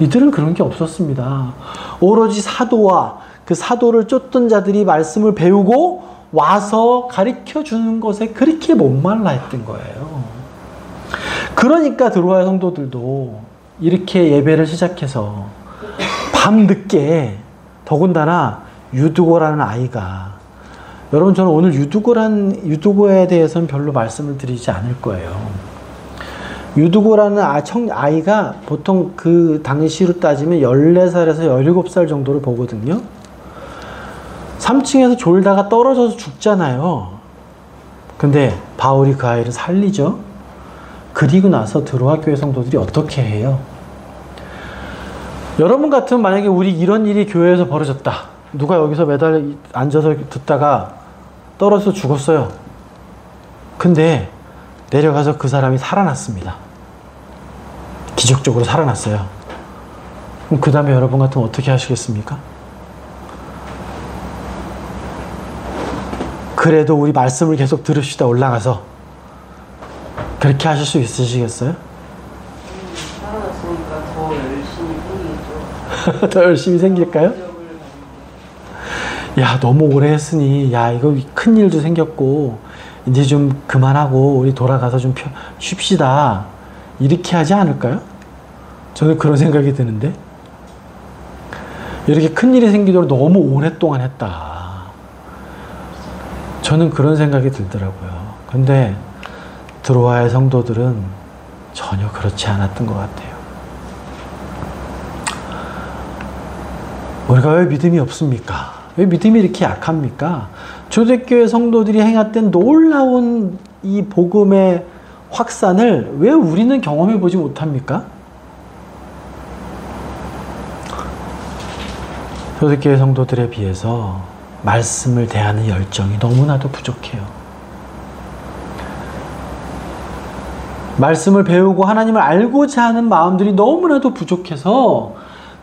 이들은 그런 게 없었습니다. 오로지 사도와 그 사도를 쫓던 자들이 말씀을 배우고 와서 가르쳐 주는 것에 그렇게 목말라 했던 거예요. 그러니까 드로아의 성도들도 이렇게 예배를 시작해서 밤늦게, 더군다나 유두고라는 아이가, 여러분, 저는 오늘 유두고에 대해서는 별로 말씀을 드리지 않을 거예요. 유두고라는 아이가 보통 그 당시로 따지면 14살에서 17살 정도를 보거든요. 3층에서 졸다가 떨어져서 죽잖아요. 근데 바울이 그 아이를 살리죠. 그리고 나서 드로아 교회 성도들이 어떻게 해요? 여러분 같으면 만약에 우리 이런 일이 교회에서 벌어졌다. 누가 여기서 매달 앉아서 듣다가 떨어져서 죽었어요. 근데 내려가서 그 사람이 살아났습니다. 기적적으로 살아났어요. 그럼 그 다음에 여러분 같으면 어떻게 하시겠습니까? 그래도 우리 말씀을 계속 들읍시다, 올라가서. 그렇게 하실 수 있으시겠어요? 살아났으니까 더 열심히 생기겠죠. 더 열심히 생길까요? 야, 너무 오래 했으니, 야, 이거 큰 일도 생겼고, 이제 좀 그만하고, 우리 돌아가서 좀 쉽시다. 이렇게 하지 않을까요? 저는 그런 생각이 드는데. 이렇게 큰 일이 생기도록 너무 오랫동안 했다. 저는 그런 생각이 들더라고요. 근데 드로아의 성도들은 전혀 그렇지 않았던 것 같아요. 우리가 왜 믿음이 없습니까? 왜 믿음이 이렇게 약합니까? 초대교회 성도들이 행했던 놀라운 이 복음의 확산을 왜 우리는 경험해 보지 못합니까? 초대교회 성도들에 비해서 말씀을 대하는 열정이 너무나도 부족해요. 말씀을 배우고 하나님을 알고자 하는 마음들이 너무나도 부족해서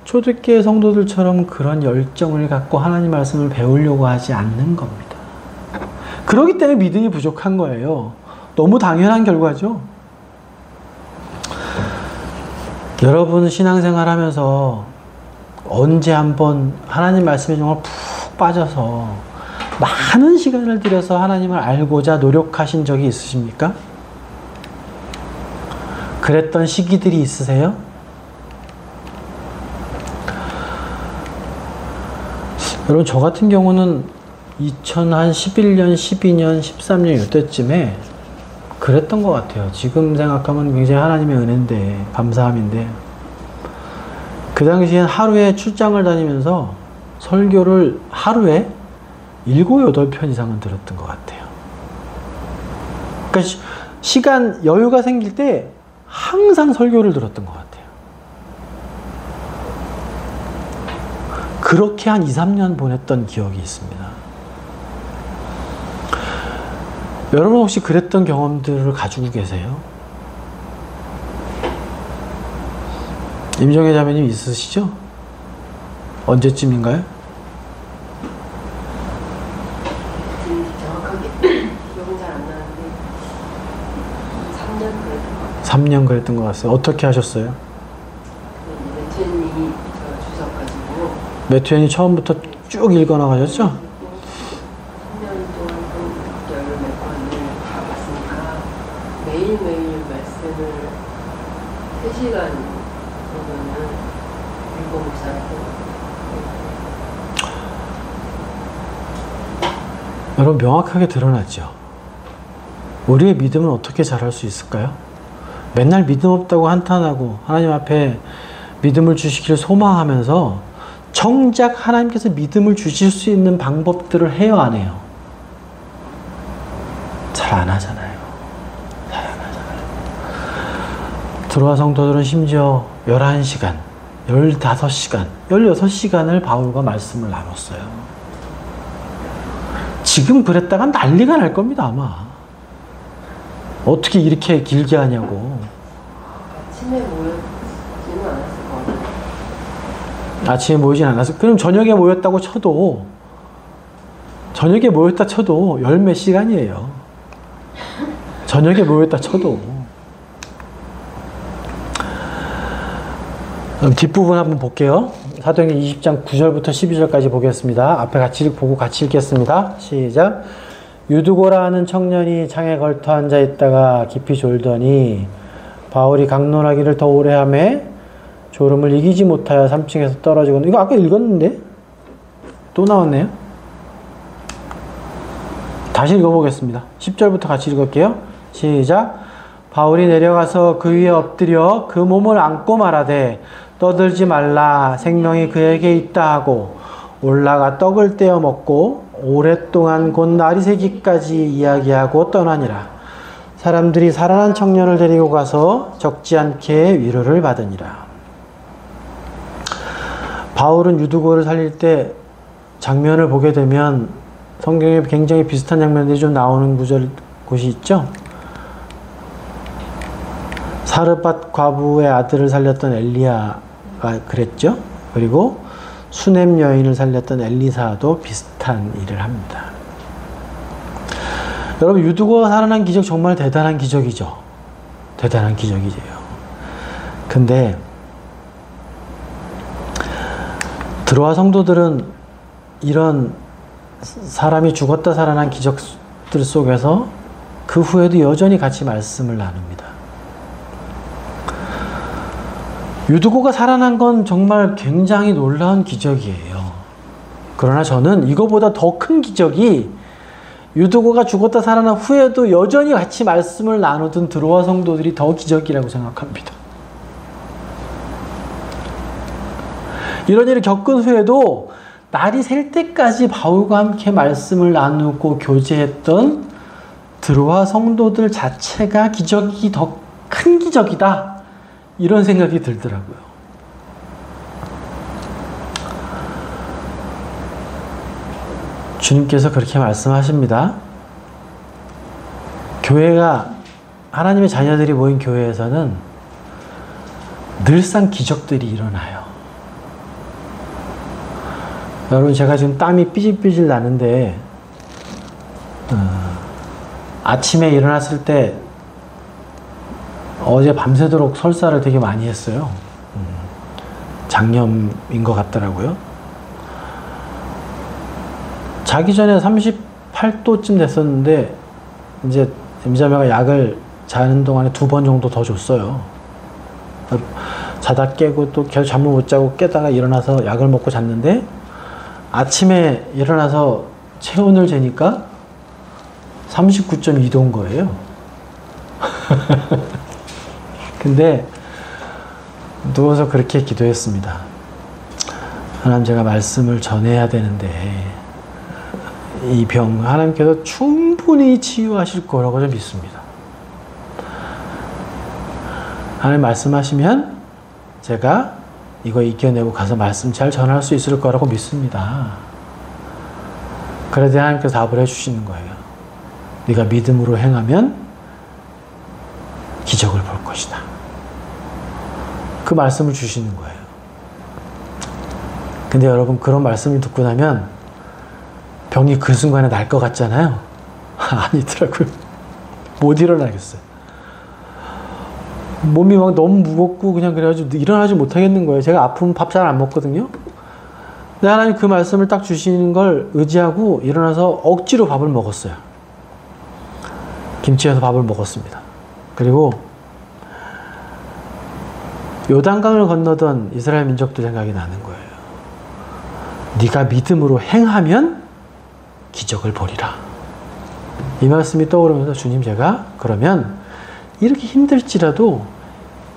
초대교회 성도들처럼 그런 열정을 갖고 하나님 말씀을 배우려고 하지 않는 겁니다. 그렇기 때문에 믿음이 부족한 거예요. 너무 당연한 결과죠. 여러분 신앙생활 하면서 언제 한번 하나님 말씀에 정말 푹 빠져서 많은 시간을 들여서 하나님을 알고자 노력하신 적이 있으십니까? 그랬던 시기들이 있으세요? 여러분 저 같은 경우는 2011년, 12년, 13년 이때쯤에 그랬던 것 같아요. 지금 생각하면 굉장히 하나님의 은혜인데 감사함인데 그 당시엔 하루에 출장을 다니면서 설교를 하루에 7, 8편 이상은 들었던 것 같아요. 그러니까 시간 여유가 생길 때 항상 설교를 들었던 것 같아요. 그렇게 한 2, 3년 보냈던 기억이 있습니다. 여러분 혹시 그랬던 경험들을 가지고 계세요? 임정혜 자매님 있으시죠? 언제쯤인가요? 정확하게 기억은 잘 안 나는데 3년 그랬던 것 같아요. 3년 그랬던 것 같아요. 어떻게 하셨어요? 매튜님이 저 주석 가지고 매튜현이 처음부터 쭉 읽어나가셨죠? 3년 동안 열몇 권을 가봤으니까 매일매일 말씀을 3시간 정도는 읽고 묵상했고 여러분 명확하게 드러났죠. 우리의 믿음은 어떻게 자랄 수 있을까요? 맨날 믿음 없다고 한탄하고 하나님 앞에 믿음을 주시기를 소망하면서 정작 하나님께서 믿음을 주실 수 있는 방법들을 해요, 안 해요? 잘 안 하잖아요. 잘 안 하잖아요. 들어와 성도들은 심지어 11시간, 15시간, 16시간을 바울과 말씀을 나눴어요. 지금 그랬다가 난리가 날 겁니다, 아마. 어떻게 이렇게 길게 하냐고. 아침에 모였지는 않았을 것 같아요. 아침에 모이진 않았어요. 그럼 저녁에 모였다고 쳐도, 저녁에 모였다 쳐도 10몇 시간이에요. 저녁에 모였다 쳐도. 그럼 뒷부분 한번 볼게요. 사도행전 20장 9절부터 12절까지 보겠습니다. 앞에 같이 보고 같이 읽겠습니다. 시작. 유두고라 하는 청년이 창에 걸터 앉아 있다가 깊이 졸더니 바울이 강론하기를 더 오래 하매 졸음을 이기지 못하여 3층에서 떨어지고. 이거 아까 읽었는데? 또 나왔네요. 다시 읽어보겠습니다. 10절부터 같이 읽을게요. 시작. 바울이 내려가서 그 위에 엎드려 그 몸을 안고 말하되 떠들지 말라, 생명이 그에게 있다 하고 올라가 떡을 떼어 먹고 오랫동안 곧 날이 새기까지 이야기하고 떠나니라. 사람들이 살아난 청년을 데리고 가서 적지 않게 위로를 받으니라. 바울은 유두고를 살릴 때 장면을 보게 되면 성경에 굉장히 비슷한 장면들이 좀 나오는 곳이 있죠. 사르밧 과부의 아들을 살렸던 엘리야가 그랬죠. 그리고 수넴 여인을 살렸던 엘리사도 비슷한 일을 합니다. 여러분 유두고가 살아난 기적 정말 대단한 기적이죠. 대단한 기적이죠. 근데 들어와 성도들은 이런 사람이 죽었다 살아난 기적들 속에서 그 후에도 여전히 같이 말씀을 나눕니다. 유두고가 살아난 건 정말 굉장히 놀라운 기적이에요. 그러나 저는 이거보다 더 큰 기적이 유두고가 죽었다 살아난 후에도 여전히 같이 말씀을 나누던 들어와 성도들이 더 기적이라고 생각합니다. 이런 일을 겪은 후에도 날이 셀 때까지 바울과 함께 말씀을 나누고 교제했던 드로아 성도들 자체가 기적이 더 큰 기적이다. 이런 생각이 들더라고요. 주님께서 그렇게 말씀하십니다. 교회가, 하나님의 자녀들이 모인 교회에서는 늘상 기적들이 일어나요. 여러분, 제가 지금 땀이 삐질삐질 나는데 아침에 일어났을 때 어제 밤새도록 설사를 되게 많이 했어요. 장염인 것 같더라고요. 자기 전에 38도쯤 됐었는데 이제 임자매가 약을 자는 동안에 2번 정도 더 줬어요. 자다 깨고 또 계속 잠을 못 자고 깨다가 일어나서 약을 먹고 잤는데 아침에 일어나서 체온을 재니까 39.2도인 거예요. 근데 누워서 그렇게 기도했습니다. 하나님, 제가 말씀을 전해야 되는데 이 병 하나님께서 충분히 치유하실 거라고 좀 믿습니다. 하나님 말씀하시면 제가 이거 이겨내고 가서 말씀 잘 전할 수 있을 거라고 믿습니다. 그래도 하나님께서 답을 해주시는 거예요. 네가 믿음으로 행하면 기적을 볼 것이다. 그 말씀을 주시는 거예요. 근데 여러분, 그런 말씀을 듣고 나면 병이 그 순간에 날 것 같잖아요. 아니더라고요. 못 일어나겠어요. 몸이 막 너무 무겁고 그냥 그래가지고 일어나지 못하겠는 거예요. 제가 아프면 밥 잘 안 먹거든요. 근데 하나님 그 말씀을 딱 주시는 걸 의지하고 일어나서 억지로 밥을 먹었어요. 김치에서 밥을 먹었습니다. 그리고 요단강을 건너던 이스라엘 민족들 생각이 나는 거예요. 네가 믿음으로 행하면 기적을 보리라. 이 말씀이 떠오르면서 주님, 제가 그러면 이렇게 힘들지라도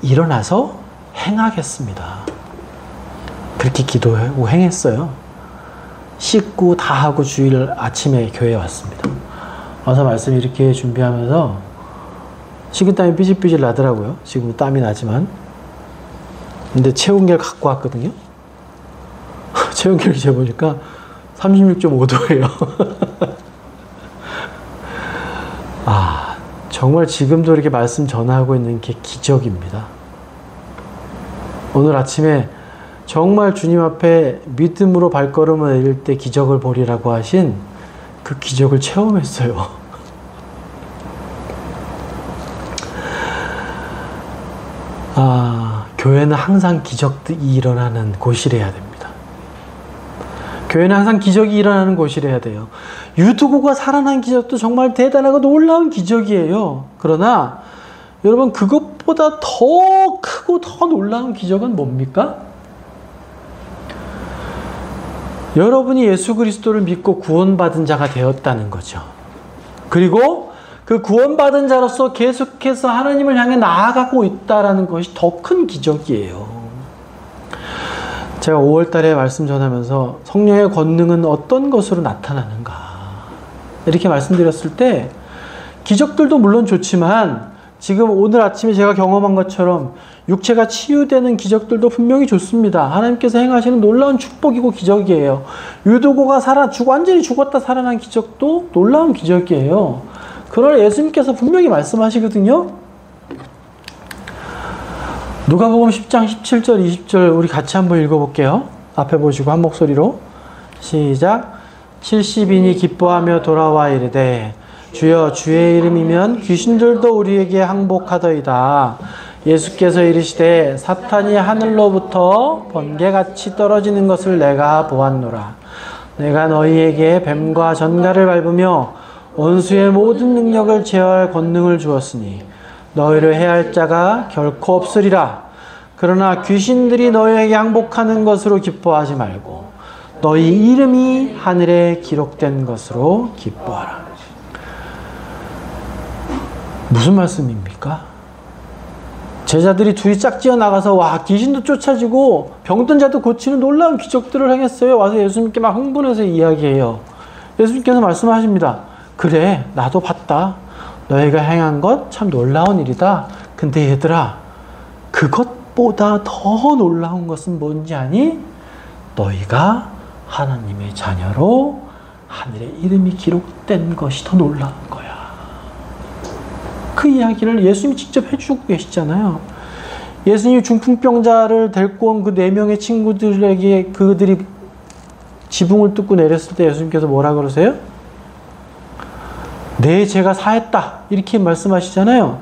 일어나서 행하겠습니다. 그렇게 기도하고 행했어요. 씻고 다 하고 주일 아침에 교회에 왔습니다. 와서 말씀 이렇게 준비하면서 식은땀이 삐질삐질 나더라고요. 지금 땀이 나지만. 근데 체온계를 갖고 왔거든요. 체온계를 재보니까 36.5도예요. 아, 정말 지금도 이렇게 말씀 전하고 있는 게 기적입니다. 오늘 아침에 정말 주님 앞에 믿음으로 발걸음을 내릴 때 기적을 보리라고 하신 그 기적을 체험했어요. 교회는 항상 기적이 일어나는 곳이래야 됩니다. 교회는 항상 기적이 일어나는 곳이래야 돼요. 유두고가 살아난 기적도 정말 대단하고 놀라운 기적이에요. 그러나 여러분, 그것보다 더 크고 더 놀라운 기적은 뭡니까? 여러분이 예수 그리스도를 믿고 구원받은 자가 되었다는 거죠. 그리고 그 구원받은 자로서 계속해서 하나님을 향해 나아가고 있다는 것이 더 큰 기적이에요. 제가 5월 달에 말씀 전하면서 성령의 권능은 어떤 것으로 나타나는가 이렇게 말씀드렸을 때 기적들도 물론 좋지만 지금 오늘 아침에 제가 경험한 것처럼 육체가 치유되는 기적들도 분명히 좋습니다. 하나님께서 행하시는 놀라운 축복이고 기적이에요. 유두고가 완전히 죽었다 살아난 기적도 놀라운 기적이에요. 그러나 예수님께서 분명히 말씀하시거든요. 누가복음 10장 17절 20절 우리 같이 한번 읽어볼게요. 앞에 보시고 한 목소리로 시작. 70인이 기뻐하며 돌아와 이르되 주여, 주의 이름이면 귀신들도 우리에게 항복하더이다. 예수께서 이르시되 사탄이 하늘로부터 번개같이 떨어지는 것을 내가 보았노라. 내가 너희에게 뱀과 전갈을 밟으며 원수의 모든 능력을 제어할 권능을 주었으니 너희를 해할 자가 결코 없으리라. 그러나 귀신들이 너희에게 항복하는 것으로 기뻐하지 말고 너희 이름이 하늘에 기록된 것으로 기뻐하라. 무슨 말씀입니까? 제자들이 둘이 짝지어 나가서 와 귀신도 쫓아지고 병든 자도 고치는 놀라운 기적들을 행했어요. 와서 예수님께 막 흥분해서 이야기해요. 예수님께서 말씀하십니다. 그래 나도 봤다. 너희가 행한 것 참 놀라운 일이다. 근데 얘들아 그것보다 더 놀라운 것은 뭔지 아니? 너희가 하나님의 자녀로 하늘에 이름이 기록된 것이 더 놀라운 거야. 그 이야기를 예수님이 직접 해주고 계시잖아요. 예수님이 중풍병자를 데리고 온 그 4명의 친구들에게 그들이 지붕을 뚫고 내렸을 때 예수님께서 뭐라 그러세요? 내 죄가 사했다 이렇게 말씀하시잖아요.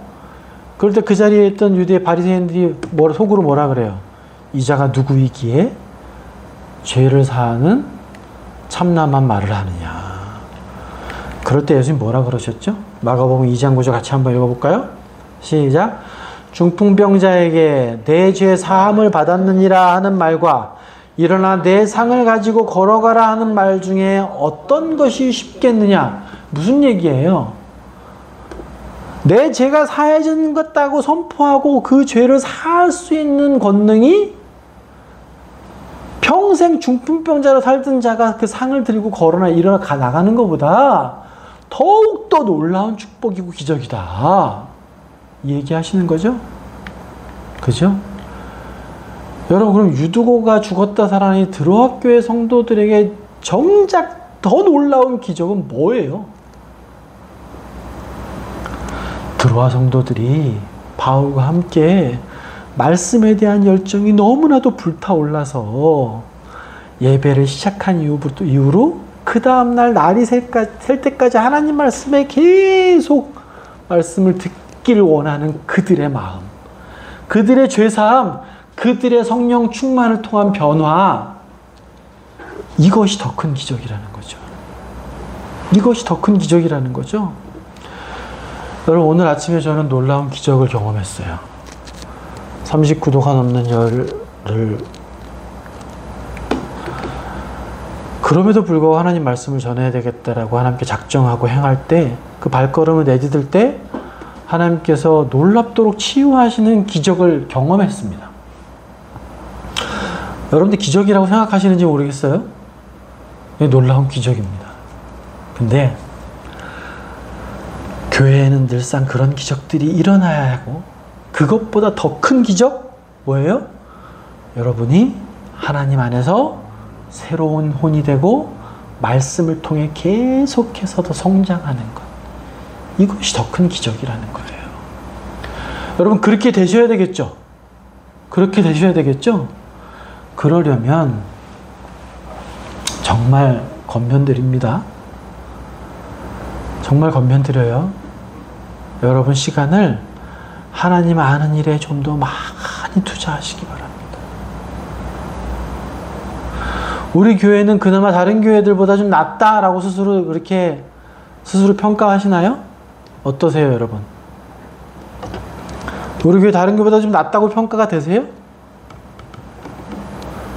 그럴 때 그 자리에 있던 유대 바리새인들이 속으로 뭐라 그래요? 이 자가 누구이기에 죄를 사하는 참남한 말을 하느냐. 그럴 때 예수님 뭐라 그러셨죠? 마가복음 2장 9절 같이 한번 읽어볼까요? 시작. 중풍병자에게 내 죄 사함을 받았느니라 하는 말과 일어나 내 상을 가지고 걸어가라 하는 말 중에 어떤 것이 쉽겠느냐? 무슨 얘기예요? 내 죄가 사해졌다고 선포하고 그 죄를 사할 수 있는 권능이 평생 중풍병자로 살던 자가 그 상을 들고 걸어나 일어나 나가는 것보다 더욱더 놀라운 축복이고 기적이다. 얘기하시는 거죠? 그죠? 여러분 그럼 유두고가 죽었다 살아나니 드로아 교회 성도들에게 정작 더 놀라운 기적은 뭐예요? 드로아 성도들이 바울과 함께 말씀에 대한 열정이 너무나도 불타올라서 예배를 시작한 이후로 그 다음날 날이 셀 때까지 하나님 말씀에 계속 말씀을 듣기를 원하는 그들의 마음, 그들의 죄사함, 그들의 성령 충만을 통한 변화, 이것이 더 큰 기적이라는 거죠. 이것이 더 큰 기적이라는 거죠. 여러분 오늘 아침에 저는 놀라운 기적을 경험했어요. 39도가 넘는 열을 그럼에도 불구하고 하나님 말씀을 전해야 되겠다라고 하나님께 작정하고 행할 때 그 발걸음을 내디딜 때 하나님께서 놀랍도록 치유하시는 기적을 경험했습니다. 여러분들 기적이라고 생각하시는지 모르겠어요? 놀라운 기적입니다. 근데 교회에는 늘상 그런 기적들이 일어나야 하고 그것보다 더 큰 기적? 뭐예요? 여러분이 하나님 안에서 새로운 혼이 되고 말씀을 통해 계속해서 더 성장하는 것. 이것이 더 큰 기적이라는 거예요. 여러분 그렇게 되셔야 되겠죠? 그렇게 되셔야 되겠죠? 그러려면 정말 권면드립니다. 정말 권면드려요. 여러분 시간을 하나님 아는 일에 좀 더 많이 투자하시기 바랍니다. 우리 교회는 그나마 다른 교회들보다 좀 낫다라고 스스로 그렇게 스스로 평가하시나요? 어떠세요, 여러분? 우리 교회 다른 교회보다 좀 낫다고 평가가 되세요?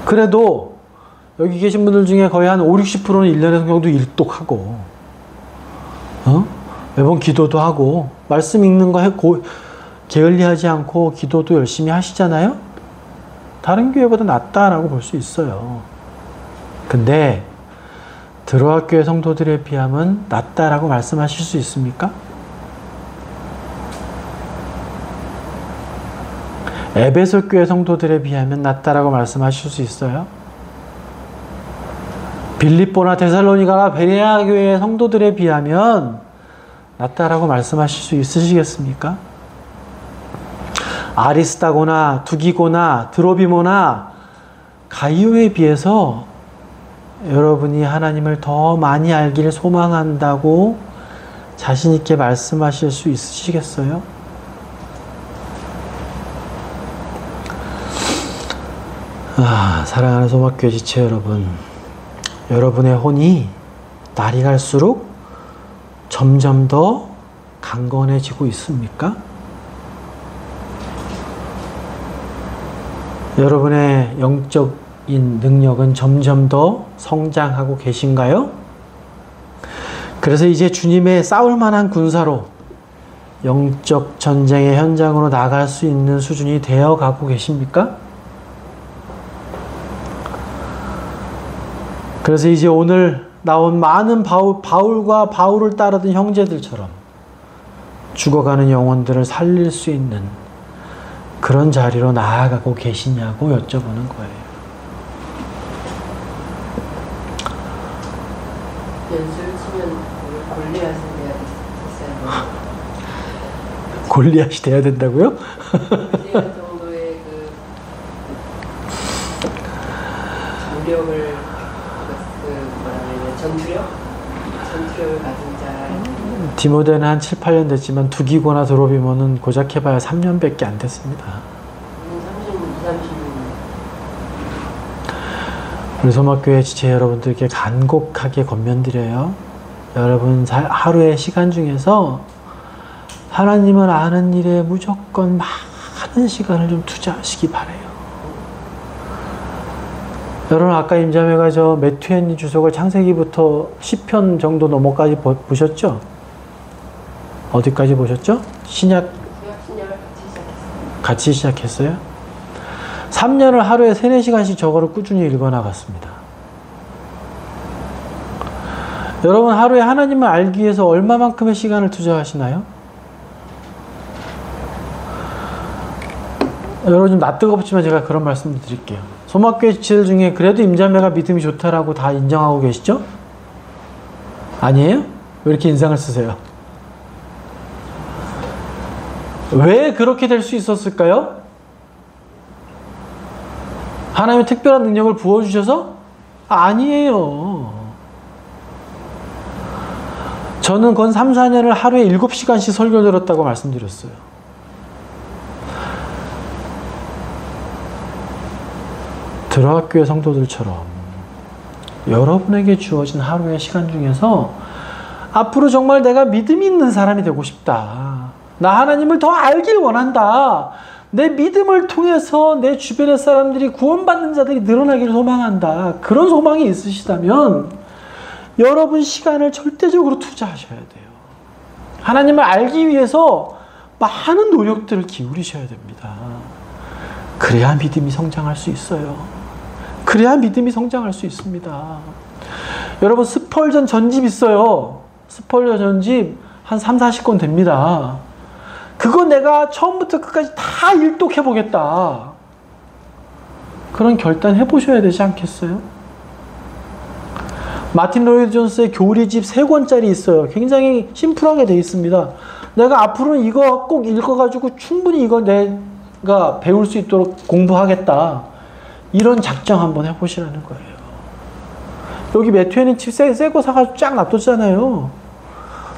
그래도 여기 계신 분들 중에 거의 한 50-60%는 1년에 성경도 일독하고 매번 기도도 하고 말씀 읽는 거 게을리하지 않고 기도도 열심히 하시잖아요? 다른 교회보다 낫다라고 볼 수 있어요. 근데 드로아 교회 성도들에 비하면 낫다라고 말씀하실 수 있습니까? 에베소 교회 성도들에 비하면 낫다라고 말씀하실 수 있어요? 빌립보나 데살로니가나 베레아 교회 성도들에 비하면 낫다라고 말씀하실 수 있으시겠습니까? 아리스다고나 두기고나 드로비모나 가이오에 비해서 여러분이 하나님을 더 많이 알기를 소망한다고 자신 있게 말씀하실 수 있으시겠어요? 사랑하는 소막교회 지체 여러분, 여러분의 혼이 날이 갈수록 점점 더 강건해지고 있습니까? 여러분의 영적인 능력은 점점 더 성장하고 계신가요? 그래서 이제 주님의 싸울 만한 군사로 영적 전쟁의 현장으로 나갈 수 있는 수준이 되어 가고 계십니까? 그래서 이제 오늘 나온 많은 바울과 바울을 따르던 형제들처럼 죽어가는 영혼들을 살릴 수 있는 그런 자리로 나아가고 계시냐고 여쭤보는 거예요. 연수를 치면 골리앗은 돼야 됐어요. 골리앗이 돼야 된다고요? 골리앗 정도의 그 정력을 전투력을 가진 자. 디모데는 한 7, 8년 됐지만 두기고나 드로비모는 고작 해봐야 3년밖에 안 됐습니다. 30년. 우리 소막교회 지체 여러분들께 간곡하게 권면드려요. 여러분 하루의 시간 중에서 하나님을 아는 일에 무조건 많은 시간을 좀 투자하시기 바래요. 여러분 아까 임자매가 저 매튜 주석을 창세기부터 10편 정도 넘어까지 보셨죠? 어디까지 보셨죠? 신약을 같이 시작했어요? 3년을 하루에 3, 4시간씩 저거를 꾸준히 읽어나갔습니다. 여러분 하루에 하나님을 알기 위해서 얼마만큼의 시간을 투자하시나요? 여러분 좀 낯뜨겁지만 제가 그런 말씀을 드릴게요. 소막교회 지체들 중에 그래도 임자매가 믿음이 좋다라고 다 인정하고 계시죠? 아니에요? 왜 이렇게 인상을 쓰세요? 왜 그렇게 될 수 있었을까요? 하나님의 특별한 능력을 부어주셔서? 아니에요. 저는 건 3, 4년을 하루에 7시간씩 설교 들었다고 말씀드렸어요. 드라학교회 성도들처럼 여러분에게 주어진 하루의 시간 중에서 앞으로 정말 내가 믿음이 있는 사람이 되고 싶다. 나 하나님을 더 알길 원한다. 내 믿음을 통해서 내 주변의 사람들이 구원받는 자들이 늘어나기를 소망한다. 그런 소망이 있으시다면 여러분 시간을 절대적으로 투자하셔야 돼요. 하나님을 알기 위해서 많은 노력들을 기울이셔야 됩니다. 그래야 믿음이 성장할 수 있어요. 그래야 믿음이 성장할 수 있습니다. 여러분 스펄전 전집 있어요. 스펄전 전집 한 3, 40권 됩니다. 그거 내가 처음부터 끝까지 다 일독해보겠다. 그런 결단 해보셔야 되지 않겠어요? 마틴 로이드 존스의 교리집 3권짜리 있어요. 굉장히 심플하게 되어 있습니다. 내가 앞으로는 이거 꼭 읽어가지고 충분히 이거 내가 배울 수 있도록 공부하겠다. 이런 작정 한번 해보시라는 거예요. 여기 매튜에는 집 새 거 사가지고 쫙 놔뒀잖아요.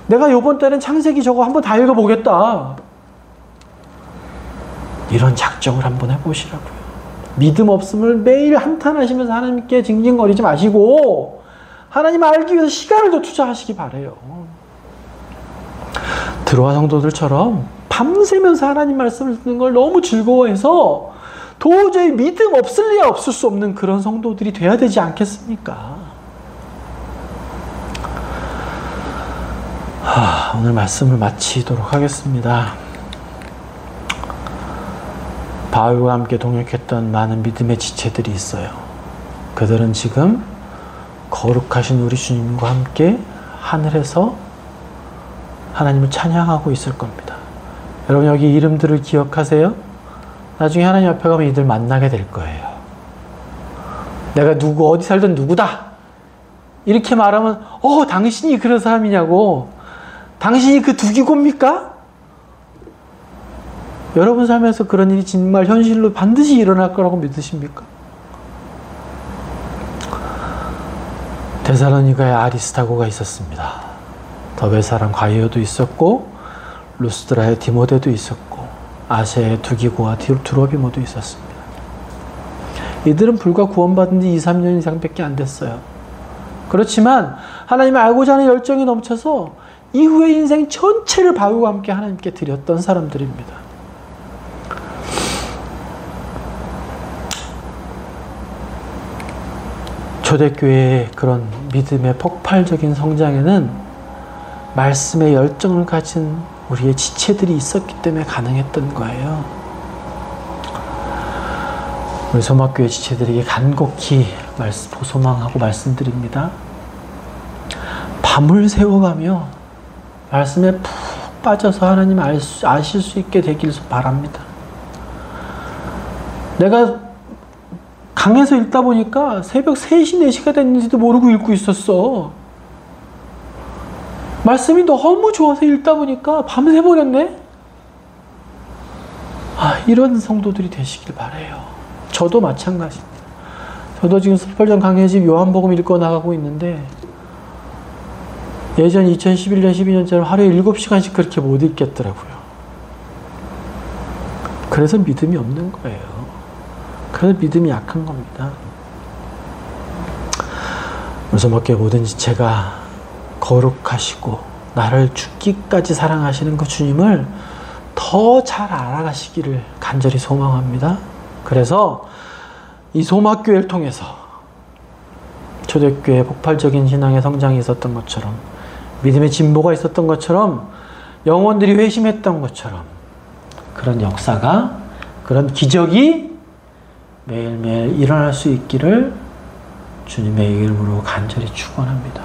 내가 요번 달엔 창세기 저거 한번 다 읽어보겠다. 이런 작정을 한번 해보시라고요. 믿음 없음을 매일 한탄하시면서 하나님께 징징거리지 마시고 하나님 알기 위해서 시간을 더 투자하시기 바래요. 드로아 성도들처럼 밤새면서 하나님 말씀을 듣는 걸 너무 즐거워해서 도저히 믿음 없을 리야 없을 수 없는 그런 성도들이 돼야 되지 않겠습니까? 오늘 말씀을 마치도록 하겠습니다. 바울과 함께 동역했던 많은 믿음의 지체들이 있어요. 그들은 지금 거룩하신 우리 주님과 함께 하늘에서 하나님을 찬양하고 있을 겁니다. 여러분 여기 이름들을 기억하세요? 나중에 하나님 앞에 가면 이들 만나게 될 거예요. 내가 누구 어디 살던 누구다 이렇게 말하면 당신이 그런 사람이냐고, 당신이 그 두기고입니까? 여러분 삶에서 그런 일이 정말 현실로 반드시 일어날 거라고 믿으십니까? 데살로니가에 아리스타고가 있었습니다. 더베 사람 가이오도 있었고 루스드라에 디모데도 있었고 아세에 두기고와 드로비모도 있었습니다. 이들은 불과 구원받은 지 2, 3년 이상밖에 안 됐어요. 그렇지만 하나님을 알고자 하는 열정이 넘쳐서 이후의 인생 전체를 바울과 함께 하나님께 드렸던 사람들입니다. 초대교회의 그런 믿음의 폭발적인 성장에는 말씀의 열정을 가진 우리의 지체들이 있었기 때문에 가능했던 거예요. 우리 소막교회 지체들에게 간곡히 소망하고 말씀드립니다. 밤을 새워가며 말씀에 푹 빠져서 하나님 아실 수 있게 되길 바랍니다. 내가 강에서 읽다 보니까 새벽 3시, 4시가 됐는지도 모르고 읽고 있었어. 말씀이 너무 좋아서 읽다 보니까 밤새 버렸네? 이런 성도들이 되시길 바라요. 저도 마찬가지입니다. 저도 지금 스펄전 강해집 요한복음 읽고 나가고 있는데 예전 2011년, 12년처럼 하루에 7시간씩 그렇게 못 읽겠더라고요. 그래서 믿음이 없는 거예요. 그래서 믿음이 약한 겁니다. 그래서 모든 지체가 거룩하시고 나를 죽기까지 사랑하시는 그 주님을 더 잘 알아가시기를 간절히 소망합니다. 그래서 이 소막교회를 통해서 초대교회의 폭발적인 신앙의 성장이 있었던 것처럼, 믿음의 진보가 있었던 것처럼, 영혼들이 회심했던 것처럼 그런 역사가, 그런 기적이 매일매일 일어날 수 있기를 주님의 이름으로 간절히 축원합니다.